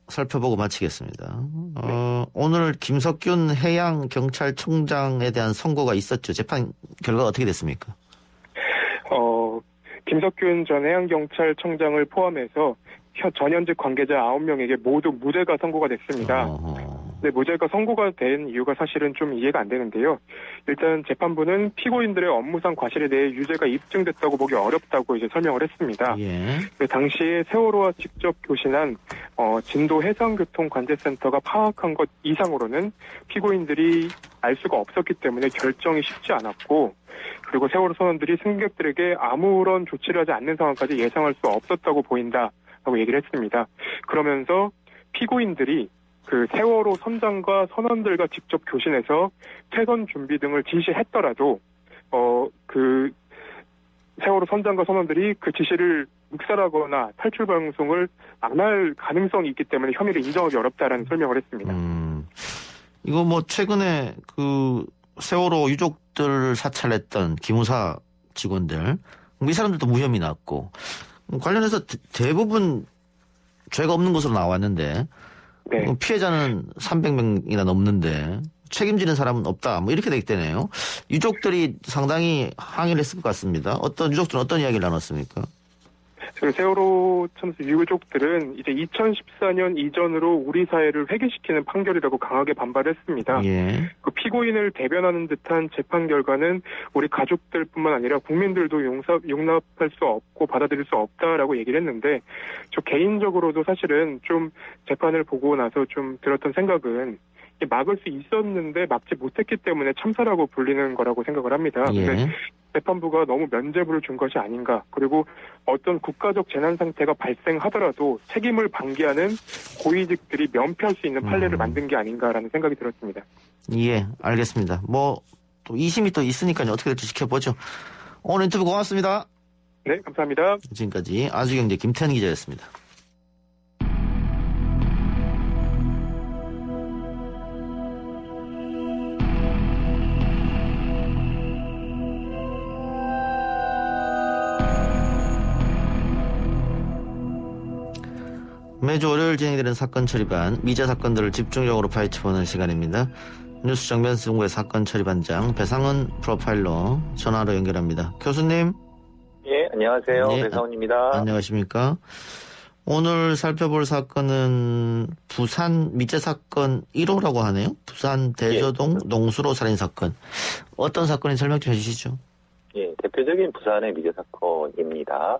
살펴보고 마치겠습니다. 오늘 김석균 해양경찰청장에 대한 선고가 있었죠. 재판 결과가 어떻게 됐습니까? 김석균 전 해양경찰청장을 포함해서 전현직 관계자 9명에게 모두 무죄가 선고가 됐습니다. 네, 무죄가 선고가 된 이유가 사실은 좀 이해가 안 되는데요. 일단 재판부는 피고인들의 업무상 과실에 대해 유죄가 입증됐다고 보기 어렵다고 이제 설명을 했습니다. 예. 당시에 세월호와 직접 교신한 진도 해상교통관제센터가 파악한 것 이상으로는 피고인들이 알 수가 없었기 때문에 결정이 쉽지 않았고 그리고 세월호 선원들이 승객들에게 아무런 조치를 하지 않는 상황까지 예상할 수 없었다고 보인다라고 얘기를 했습니다. 그러면서 피고인들이 그 세월호 선장과 선원들과 직접 교신해서 퇴선 준비 등을 지시했더라도 그 세월호 선장과 선원들이 그 지시를 묵살하거나 탈출 방송을 안 할 가능성이 있기 때문에 혐의를 인정하기 어렵다라는 설명을 했습니다. 이거 뭐 최근에 그 세월호 유족들을 사찰했던 기무사 직원들 이 사람들도 무혐의 났고 관련해서 대부분 죄가 없는 것으로 나왔는데 네. 피해자는 300명이나 넘는데 책임지는 사람은 없다. 뭐 이렇게 되기 때문에요. 유족들이 상당히 항의를 했을 것 같습니다. 어떤 유족들은 어떤 이야기를 나눴습니까? 그 세월호 참사 유족들은 이제 2014년 이전으로 우리 사회를 회귀시키는 판결이라고 강하게 반발했습니다. 예. 그 피고인을 대변하는 듯한 재판 결과는 우리 가족들뿐만 아니라 국민들도 용납할 수 없고 받아들일 수 없다라고 얘기를 했는데, 저 개인적으로도 사실은 좀 재판을 보고 나서 좀 들었던 생각은 막을 수 있었는데 막지 못했기 때문에 참사라고 불리는 거라고 생각을 합니다. 예. 근데 재판부가 너무 면죄부를 준 것이 아닌가. 그리고 어떤 국가적 재난 상태가 발생하더라도 책임을 방기하는 고위직들이 면피할 수 있는 판례를 만든 게 아닌가라는 생각이 들었습니다. 예, 알겠습니다. 뭐 또 2심이 또 있으니까요. 어떻게 될지 지켜보죠. 오늘 인터뷰 고맙습니다. 네, 감사합니다. 지금까지 아주경제 김태현 기자였습니다. 매주 월요일 진행되는 사건 처리반, 미제 사건들을 집중적으로 파헤쳐보는 시간입니다. 뉴스 정면승구의 사건 처리반장 배상은 프로파일러 전화로 연결합니다. 교수님. 예, 안녕하세요. 네, 배상훈입니다. 안녕하십니까. 오늘 살펴볼 사건은 부산 미제 사건 1호라고 하네요. 부산 대저동 농수로 살인 사건. 어떤 사건인지 설명 좀 해주시죠. 예, 대표적인 부산의 미제 사건입니다.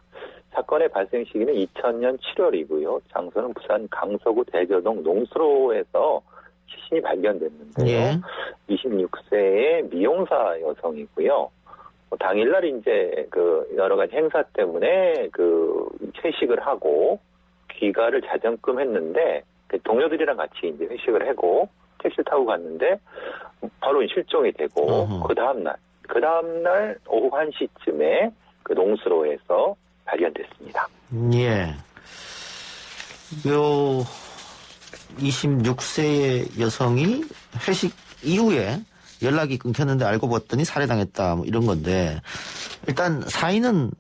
사건의 발생 시기는 2000년 7월이고요. 장소는 부산 강서구 대저동 농수로에서 시신이 발견됐는데요. 예. 26세의 미용사 여성이고요. 당일날 이제 그 여러 가지 행사 때문에 그 회식을 하고 귀가를 자정금했는데 동료들이랑 같이 이제 회식을 하고 택시를 타고 갔는데 바로 실종이 되고 그 다음날 오후 1시쯤에 그 농수로에서 발견됐습니다. 예. 요 26세의 여성이 회식 이후에 연락이 끊겼는데 알고 봤더니 살해당했다 뭐 이런 건데, 일단 사인은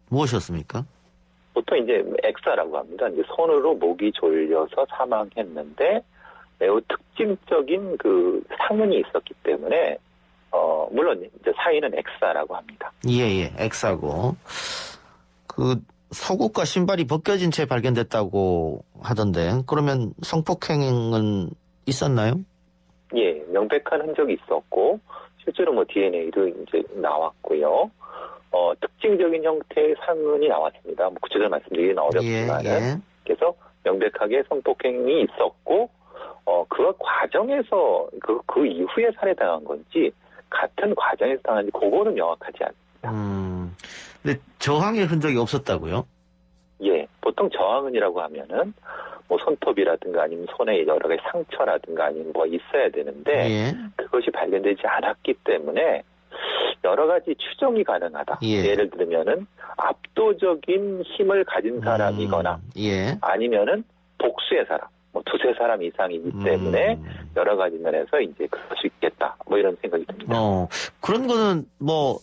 무엇이었습니까? 보통 이제 액사라고 합니다. 이제 손으로 목이 졸려서 사망했는데 매우 특징적인 그 상흔이 있었기 때문에 물론 이제 사인은 액사라고 합니다. 예, 액사고. 그 속옷과 신발이 벗겨진 채 발견됐다고 하던데, 그러면 성폭행은 있었나요? 예, 명백한 흔적이 있었고 실제로 뭐 DNA도 이제 나왔고요. 특징적인 형태의 상흔이 나왔습니다. 뭐 구체적으로 말씀드리기는 어렵지만 그래서 명백하게 성폭행이 있었고 그 과정에서 그 이후에 살해당한 건지 같은 과정에서 당한지 그거는 명확하지 않습니다. 근데 저항의 흔적이 없었다고요? 예, 보통 저항은이라고 하면은 뭐 손톱이라든가 아니면 손에 여러 가지 상처라든가 아니면 뭐 있어야 되는데 그것이 발견되지 않았기 때문에 여러 가지 추정이 가능하다. 예를 들면은 압도적인 힘을 가진 사람이거나 아니면은 복수의 사람, 뭐 두세 사람 이상이기 때문에 여러 가지 면에서 이제 그럴 수 있겠다. 뭐 이런 생각이 듭니다. 그런 거는 뭐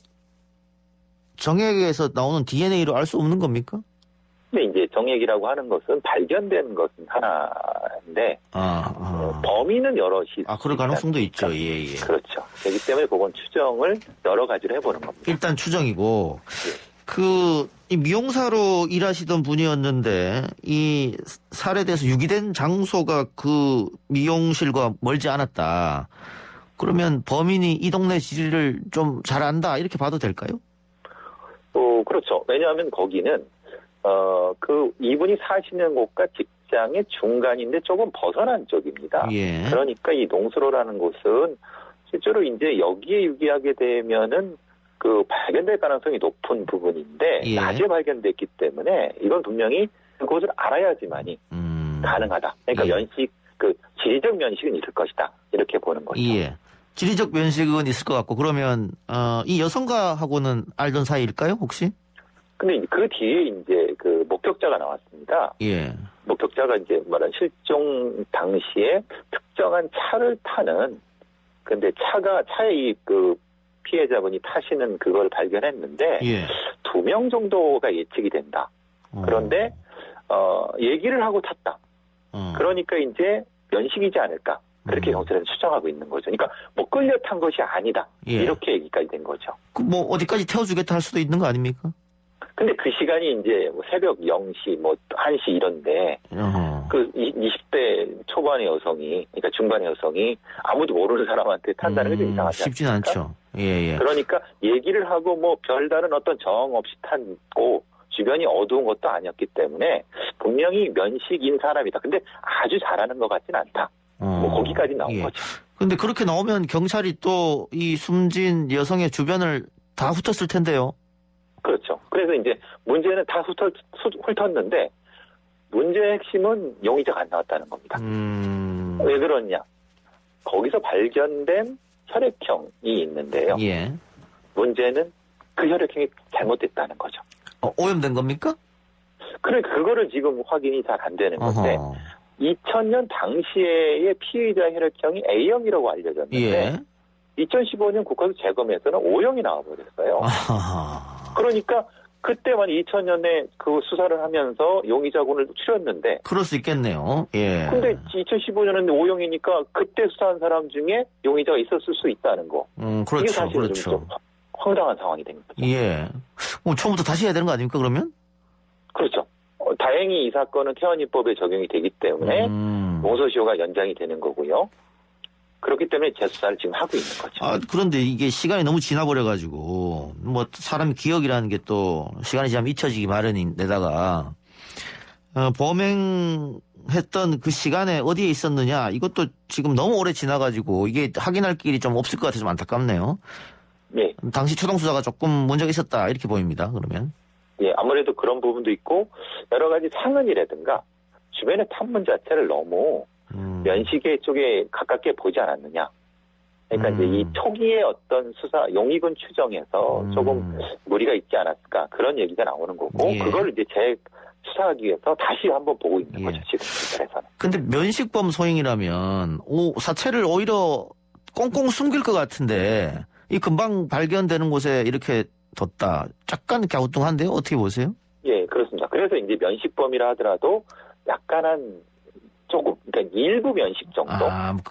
정액에서 나오는 DNA로 알 수 없는 겁니까? 근데 이제 정액이라고 하는 것은 발견된 것은 하나인데 범인은 여럿이 그럴 가능성도 있죠. 예. 그렇죠. 그렇기 때문에 그건 추정을 여러 가지로 해보는 겁니다. 일단 추정이고 이 미용사로 일하시던 분이었는데 이 살해돼서 유기된 장소가 그 미용실과 멀지 않았다. 그러면 범인이 이 동네 지리를 좀 잘 안다 이렇게 봐도 될까요? 그렇죠. 왜냐하면 거기는 이분이 사시는 곳과 직장의 중간인데 조금 벗어난 쪽입니다. 그러니까 이 농수로라는 곳은 실제로 이제 여기에 유기하게 되면은 그 발견될 가능성이 높은 부분인데 낮에 발견됐기 때문에 이건 분명히 그곳을 알아야지만이 가능하다. 그러니까 지리적 면식은 있을 것이다. 이렇게 보는 거죠. 지리적 면식은 있을 것 같고, 그러면 이 여성가하고는 알던 사이일까요, 혹시? 근데 그 뒤에 이제 그 목격자가 나왔습니다. 목격자가 이제 말한 실종 당시에 특정한 차를 타는, 근데 차에 그 피해자분이 타시는 그걸 발견했는데 2명 정도가 예측이 된다. 그런데 얘기를 하고 탔다. 그러니까 이제 면식이지 않을까. 그렇게 경찰에서 추정하고 있는 거죠. 그러니까 뭐 끌려 탄 것이 아니다. 예. 이렇게 얘기까지 된 거죠. 뭐 어디까지 태워주겠다 할 수도 있는 거 아닙니까? 근데 그 시간이 이제 뭐 새벽 0시, 뭐 1시 이런데, 그 20대 초반의 여성이, 그러니까 중반의 여성이 아무도 모르는 사람한테 탄다는 게 좀 이상하지 않습니까? 쉽진 않죠. 예. 그러니까 얘기를 하고 뭐 별다른 어떤 정 없이 탔고, 주변이 어두운 것도 아니었기 때문에 분명히 면식인 사람이다. 근데 아주 잘하는 것 같진 않다. 뭐 거기까지 나온 거죠. 근데 그렇게 나오면 경찰이 또 이 숨진 여성의 주변을 다 훑었을 텐데요. 그렇죠. 그래서 이제 문제는 다 훑었는데 문제의 핵심은 용의자가 안 나왔다는 겁니다. 왜 그러냐? 거기서 발견된 혈액형이 있는데요. 예. 문제는 그 혈액형이 잘못됐다는 거죠. 오염된 겁니까? 그래, 그거를 지금 확인이 잘 안 되는 건데 2000년 당시에의 피의자 혈액형이 A형이라고 알려졌는데 예. 2015년 국가수 재검에서는 O형이 나와버렸어요. 그러니까 그때만 2000년에 그 수사를 하면서 용의자군을 추렸는데 그럴 수 있겠네요. 예. 근데 2015년은 O형이니까 그때 수사한 사람 중에 용의자가 있었을 수 있다는 거. 그렇죠. 이게 사실은 좀 황당한 상황이 된 거죠. 예. 처음부터 다시 해야 되는 거 아닙니까, 그러면? 그렇죠. 다행히 이 사건은 태완이법에 적용이 되기 때문에 공소시효가 연장이 되는 거고요. 그렇기 때문에 재수사를 지금 하고 있는 거죠. 그런데 이게 시간이 너무 지나버려가지고, 뭐, 사람 기억이라는 게 또, 시간이 지나면 잊혀지기 마련인데다가, 범행했던 그 시간에 어디에 있었느냐, 이것도 지금 너무 오래 지나가지고, 이게 확인할 길이 좀 없을 것 같아서 좀 안타깝네요. 네. 당시 초동수사가 조금 문제가 있었다, 이렇게 보입니다, 그러면. 예, 아무래도 그런 부분도 있고, 여러 가지 상흔이라든가, 주변의 탐문 자체를 너무, 면식의 쪽에 가깝게 보지 않았느냐. 그러니까 이제 이 초기의 어떤 수사, 용의군 추정에서 조금 무리가 있지 않았을까. 그런 얘기가 나오는 거고, 예. 그걸 이제 재수사하기 위해서 다시 한번 보고 있는 거죠, 지금 경찰에서는. 근데 면식범 소행이라면, 사체를 오히려 꽁꽁 숨길 것 같은데, 이 금방 발견되는 곳에 이렇게 뒀다. 약간 갸우뚱한데요? 어떻게 보세요? 예, 그렇습니다. 그래서 이제 면식범이라 하더라도 약간은 조금, 그러니까 일부 면식 정도.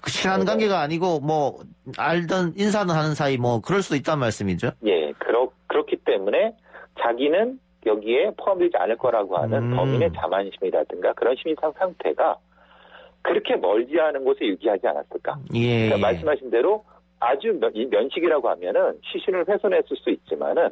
친한 관계가 아니고, 뭐, 알던, 인사는 하는 사이, 뭐, 그럴 수도 있단 말씀이죠? 예, 그렇기 때문에 자기는 여기에 포함되지 않을 거라고 하는 범인의 자만심이라든가 그런 심리상 상태가 그렇게 멀지 않은 곳에 유기하지 않았을까. 예. 그러니까 말씀하신 대로 아주 면식이라고 하면은 시신을 훼손했을 수 있지만은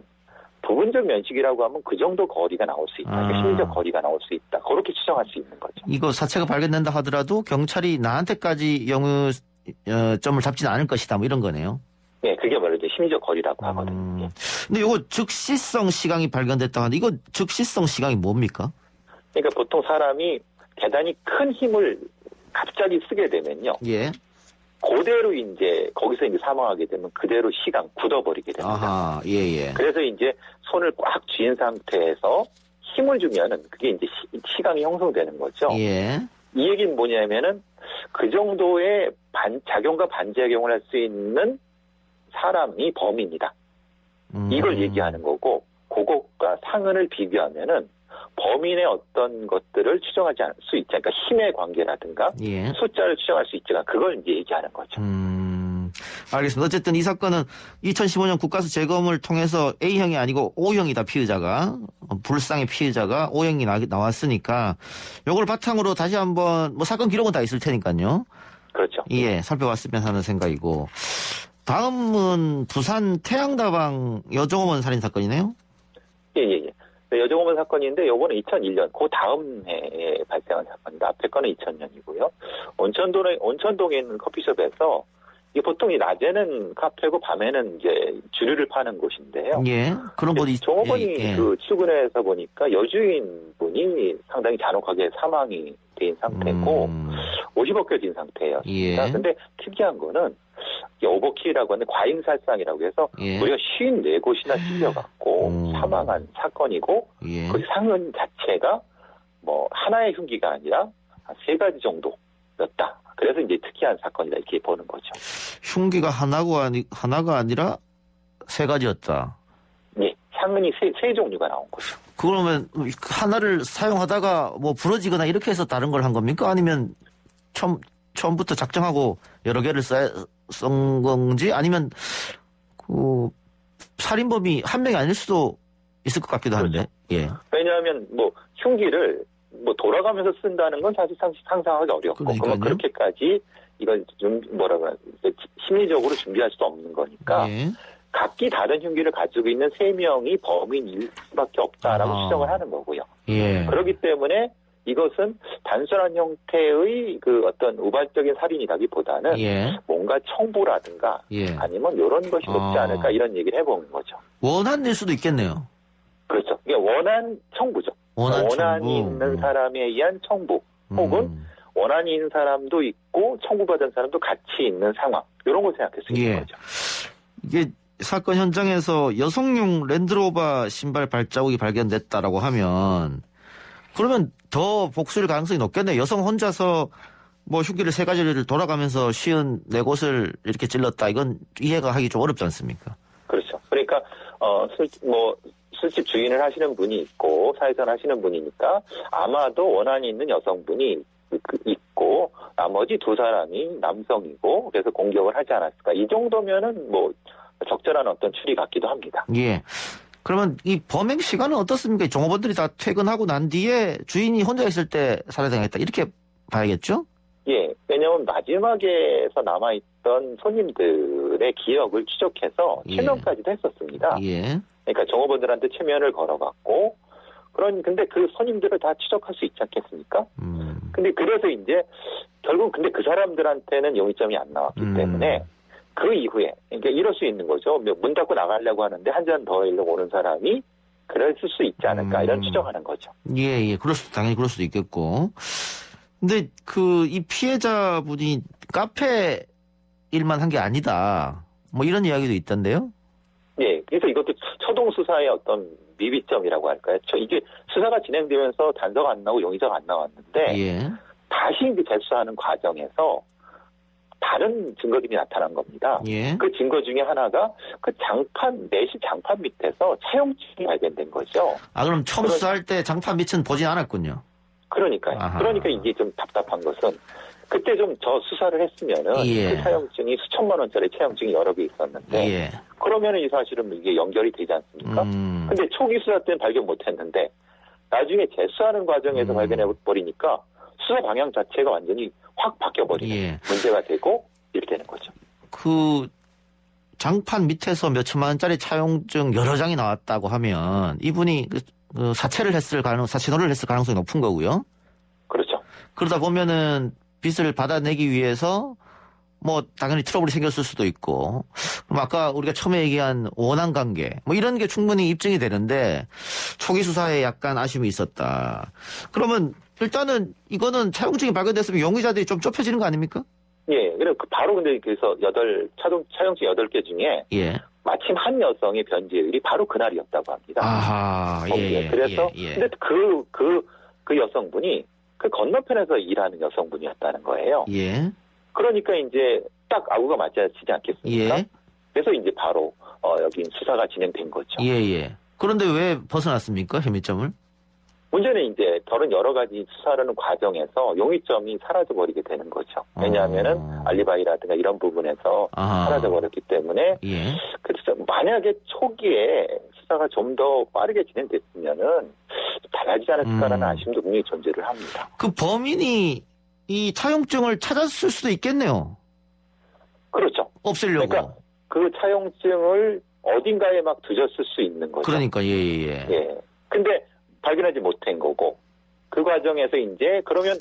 부분적 면식이라고 하면 그 정도 거리가 나올 수 있다. 심리적 거리가 나올 수 있다. 그렇게 추정할 수 있는 거죠. 이거 사체가 발견된다 하더라도 경찰이 나한테까지 점을 잡지는 않을 것이다. 뭐 이런 거네요. 네, 그게 말이죠. 심리적 거리라고 하거든요. 근데 이거 즉시성 시간이 발견됐다 하는데 이거 즉시성 시간이 뭡니까? 그러니까 보통 사람이 대단히 큰 힘을 갑자기 쓰게 되면요. 예. 그대로 이제 거기서 이제 사망하게 되면 그대로 시간 굳어버리게 됩니다. 아하, 예. 그래서 이제 손을 꽉 쥐은 상태에서 힘을 주면은 그게 이제 시간이 형성되는 거죠. 예. 이 얘기는 뭐냐면은 그 정도의 작용과 반작용을 할 수 있는 사람이 범인이다. 이걸 얘기하는 거고, 그것과 상흔을 비교하면은 범인의 어떤 것들을 추정하지 않을 수 있지. 그러니까 힘의 관계라든가 예. 숫자를 추정할 수 있지만 그걸 이제 얘기하는 거죠. 알겠습니다. 어쨌든 이 사건은 2015년 국가수 재검을 통해서 A형이 아니고 O형이다, 피의자가. 불상의 피의자가 O형이 나왔으니까 요걸 바탕으로 다시 한번 뭐 사건 기록은 다 있을 테니까요. 그렇죠. 예, 살펴봤으면 하는 생각이고. 다음은 부산 태양다방 여종어먼 살인 사건이네요. 예. 여종어먼 사건인데 요거는 2001년 그 다음 해에 발생한 사건입니다. 앞에 거는 2000년이고요. 온천동에 있는 커피숍에서 이게 보통 낮에는 카페고 밤에는 이제 주류를 파는 곳인데요. 예. 그런 분이 종업원이 그 출근해서 보니까 여주인 분이 상당히 잔혹하게 사망이 된 상태고 50억 껴진 상태예요. 예. 근데 특이한 거는 오버킬이라고 하는 과잉살상이라고 해서 우리가 54곳이나 찔려갖고 사망한 사건이고 그 상흔 자체가 뭐 하나의 흉기가 아니라 한 3가지 정도였다. 그래서 이제 특이한 사건이다 이렇게 보는 거죠. 흉기가 하나가 아니라 3가지였다. 네, 상흔이 세 종류가 나온 거죠. 그러면 하나를 사용하다가 뭐 부러지거나 이렇게 해서 다른 걸 한 겁니까? 아니면 처음 처음부터 작정하고 여러 개를 쏜 건지 아니면 그 살인범이 한 명이 아닐 수도 있을 것 같기도 한데. 그렇죠. 예. 왜냐하면 흉기를 돌아가면서 쓴다는 건 사실 상상하기 어렵고, 그러면 그렇게까지 이걸 좀 심리적으로 준비할 수 없는 거니까. 예. 각기 다른 흉기를 가지고 있는 3명이 범인일 수밖에 없다라고 추정을 하는 거고요. 예. 그렇기 때문에 이것은 단순한 형태의 그 어떤 우발적인 살인이라기보다는 예. 뭔가 청부라든가 예. 아니면 이런 것이 높지 않을까 이런 얘기를 해보는 거죠. 원한일 수도 있겠네요. 그렇죠. 이게 원한 청부죠. 원한이 있는 사람에 의한 청부 혹은 원한이 있는 사람도 있고 청부받은 사람도 같이 있는 상황 이런 걸 생각할 수 있는 거죠. 이게 사건 현장에서 여성용 랜드로버 신발 발자국이 발견됐다라고 하면 그러면 더 복수일 가능성이 높겠네요. 여성 혼자서 흉기를 3가지를 돌아가면서 54곳을 이렇게 찔렀다. 이건 이해가 하기 좀 어렵지 않습니까? 그렇죠. 그러니까 술집 주인을 하시는 분이 있고 사회전 하시는 분이니까 아마도 원한이 있는 여성분이 있고 나머지 2사람이 남성이고 그래서 공격을 하지 않았을까. 이 정도면은 적절한 어떤 추리 같기도 합니다. 예. 그러면 이 범행 시간은 어떻습니까? 종업원들이 다 퇴근하고 난 뒤에 주인이 혼자 있을 때 살해당했다. 이렇게 봐야겠죠? 예. 왜냐하면 마지막에서 남아있던 손님들의 기억을 추적해서 최면까지도 했었습니다. 예. 그러니까 종업원들한테 최면을 걸어갔고 근데 그 손님들을 다 추적할 수 있지 않겠습니까? 근데 그래서 이제 결국 근데 그 사람들한테는 용의점이 안 나왔기 때문에 그 이후에, 그러니까 이럴 수 있는 거죠. 문 닫고 나가려고 하는데 한 잔 더 하려고 오는 사람이 그랬을 수 있지 않을까, 이런 추정하는 거죠. 예. 당연히 그럴 수도 있겠고. 근데 이 피해자분이 카페 일만 한 게 아니다. 이런 이야기도 있던데요? 예. 그래서 이것도 초동 수사의 어떤 미비점이라고 할까요? 이게 수사가 진행되면서 단서가 안 나오고 용의자가 안 나왔는데, 예. 다시 이제 재수하는 과정에서 다른 증거들이 나타난 겁니다. 예. 그 증거 중에 하나가 그 내실 장판 밑에서 차용증이 발견된 거죠. 그럼 처음 수사할 때 장판 밑은 보진 않았군요. 그러니까요. 아하. 그러니까 이게 좀 답답한 것은 그때 좀 수사를 했으면은 그 차용증이 수천만 원짜리 차용증이 여러 개 있었는데 그러면은 이 사실은 이게 연결이 되지 않습니까? 근데 초기 수사 때는 발견 못 했는데 나중에 재수하는 과정에서 발견해 버리니까 수사 방향 자체가 완전히 확 바뀌어버리는 문제가 되고 이렇게 되는 거죠. 그 장판 밑에서 몇 천만 원짜리 차용증 여러 장이 나왔다고 하면 이분이 사채노를 했을 가능성이 높은 거고요. 그렇죠. 그러다 보면은 빚을 받아내기 위해서 당연히 트러블이 생겼을 수도 있고, 그럼 아까 우리가 처음에 얘기한 원한 관계, 이런 게 충분히 입증이 되는데, 초기 수사에 약간 아쉬움이 있었다. 그러면, 일단은, 이거는 차용증이 발견됐으면 용의자들이 좀 좁혀지는 거 아닙니까? 예, 바로 그래서 차용증 8개 중에, 마침 한 여성의 변제율이 바로 그날이었다고 합니다. 아하, 그래서, 근데 그 여성분이 그 건너편에서 일하는 여성분이었다는 거예요. 예. 그러니까 이제 딱 아구가 맞아지지 않겠습니까? 그래서 이제 바로 여기 수사가 진행된 거죠. 예. 그런데 왜 벗어났습니까? 혐의점을? 문제는 이제 다른 여러 가지 수사하는 과정에서 용의점이 사라져버리게 되는 거죠. 왜냐하면은 알리바이라든가 이런 부분에서 사라져버렸기 때문에 그래서 만약에 초기에 수사가 좀 더 빠르게 진행됐으면은 달라지지 않았을까라는 아쉬움도 분명히 존재를 합니다. 그 범인이 이 차용증을 찾았을 수도 있겠네요. 그렇죠. 없애려고. 그러니까 그 차용증을 어딘가에 막 두셨을 수 있는 거죠. 그러니까 예. 근데 발견하지 못한 거고 그 과정에서 이제 그러면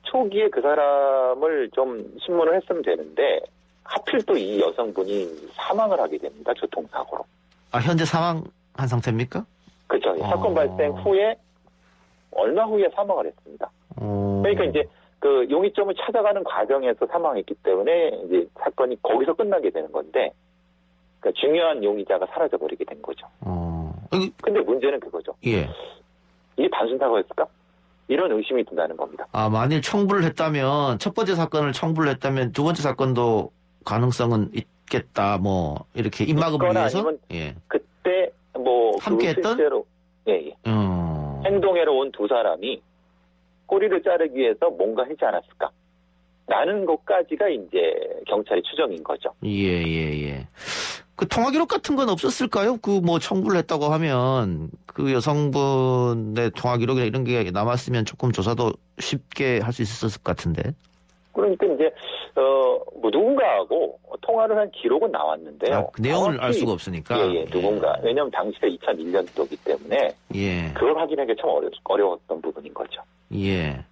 초기에 그 사람을 좀 신문을 했으면 되는데 하필 또 이 여성분이 사망을 하게 됩니다. 교통사고로. 현재 사망한 상태입니까? 그렇죠. 사건 발생 후에 얼마 후에 사망을 했습니다. 그러니까 이제 그 용의점을 찾아가는 과정에서 사망했기 때문에 이제 사건이 거기서 끝나게 되는 건데 그러니까 중요한 용의자가 사라져버리게 된 거죠. 근데 문제는 그거죠. 이게 단순 사고였을까? 이런 의심이 든다는 겁니다. 만일 청부를 했다면 첫 번째 사건을 청부를 했다면 두 번째 사건도 가능성은 있겠다. 이렇게 입막음을 위해서. 아니면 그때 함께했던 실제로 행동회로 온 2사람이 꼬리를 자르기 위해서 뭔가 하지 않았을까? 라는 것까지가 이제 경찰의 추정인 거죠. 예. 그 통화 기록 같은 건 없었을까요? 그 뭐 청구를 했다고 하면 그 여성분의 통화 기록이나 이런 게 남았으면 조금 조사도 쉽게 할 수 있었을 것 같은데. 그러니까 이제 뭐 누군가하고 통화를 한 기록은 나왔는데요. 그 내용을 알 수가 없으니까. 예. 누군가. 왜냐하면 당시가 2001년도이기 때문에 그걸 확인하기 참 어려웠던 부분인 거죠. 예.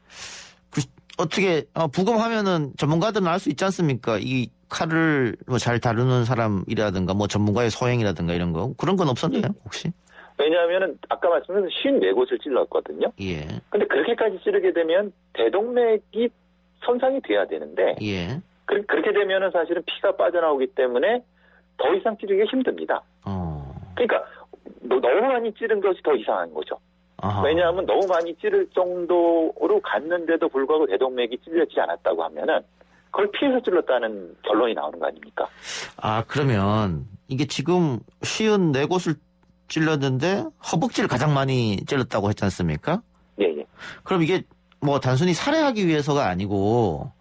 어떻게 부검하면은 전문가들은 알 수 있지 않습니까? 이 칼을 뭐 잘 다루는 사람이라든가 뭐 전문가의 소행이라든가 이런 거 그런 건 없었나요 혹시? 왜냐하면은 아까 말씀드린 54곳을 찔렀거든요. 예. 근데 그렇게까지 찌르게 되면 대동맥이 손상이 돼야 되는데 그렇게 되면은 사실은 피가 빠져나오기 때문에 더 이상 찌르기가 힘듭니다. 그러니까 너무 많이 찌른 것이 더 이상한 거죠. 아하. 왜냐하면 너무 많이 찌를 정도로 갔는데도 불구하고 대동맥이 찔려지지 않았다고 하면은 그걸 피해서 찔렀다는 결론이 나오는 거 아닙니까? 그러면 이게 지금 54곳을 찔렀는데 허벅지를 가장 많이 찔렀다고 했지 않습니까? 예. 그럼 이게 뭐 단순히 살해하기 위해서가 아니고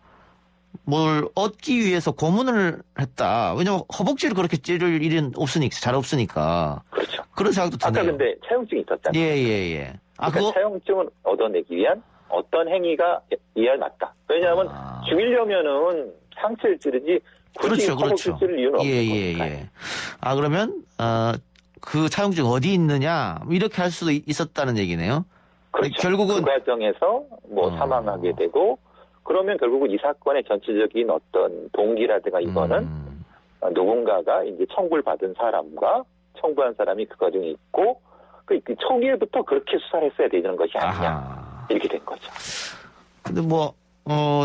뭘 얻기 위해서 고문을 했다. 왜냐면 허벅지를 그렇게 찌를 일은 잘 없으니까. 그렇죠. 그런 생각도 드네요. 아까 근데 차용증이 있었잖아요. 예. 그러니까 차용증을 얻어내기 위한 어떤 행위가 이해에 맞다. 왜냐하면 죽이려면은 상체를 찌르지 굳이 허벅지를 찌를 이유는 없는 거니까. 그러면 그 차용증 어디 있느냐 이렇게 할 수도 있었다는 얘기네요. 그렇죠. 결국은 그 과정에서 뭐 사망하게 되고 그러면 결국은 이 사건의 전체적인 어떤 동기라든가 이거는 누군가가 이제 청구를 받은 사람과 청구한 사람이 그 과정에 있고 그 초기에부터 그렇게 수사를 했어야 되는 것이 아니냐 이렇게 된 거죠. 근데 뭐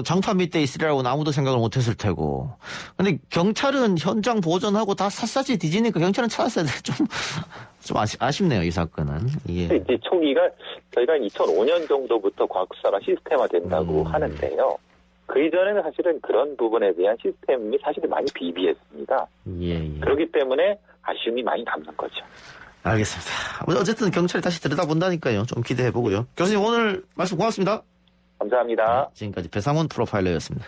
장판 밑에 있으리라고는 아무도 생각을 못했을 테고. 근데 경찰은 현장 보존하고 다 샅샅이 뒤지니까 경찰은 찾았어야 돼. 좀 아쉽네요, 이 사건은. 예. 이제 초기가 저희가 2005년 정도부터 과학수사가 시스템화 된다고 하는데요. 그 이전에는 사실은 그런 부분에 대한 시스템이 사실 많이 비비했습니다. 예. 그렇기 때문에 아쉬움이 많이 남는 거죠. 알겠습니다. 어쨌든 경찰이 다시 들여다본다니까요. 좀 기대해보고요. 교수님 오늘 말씀 고맙습니다. 감사합니다. 지금까지 배상훈 프로파일러였습니다.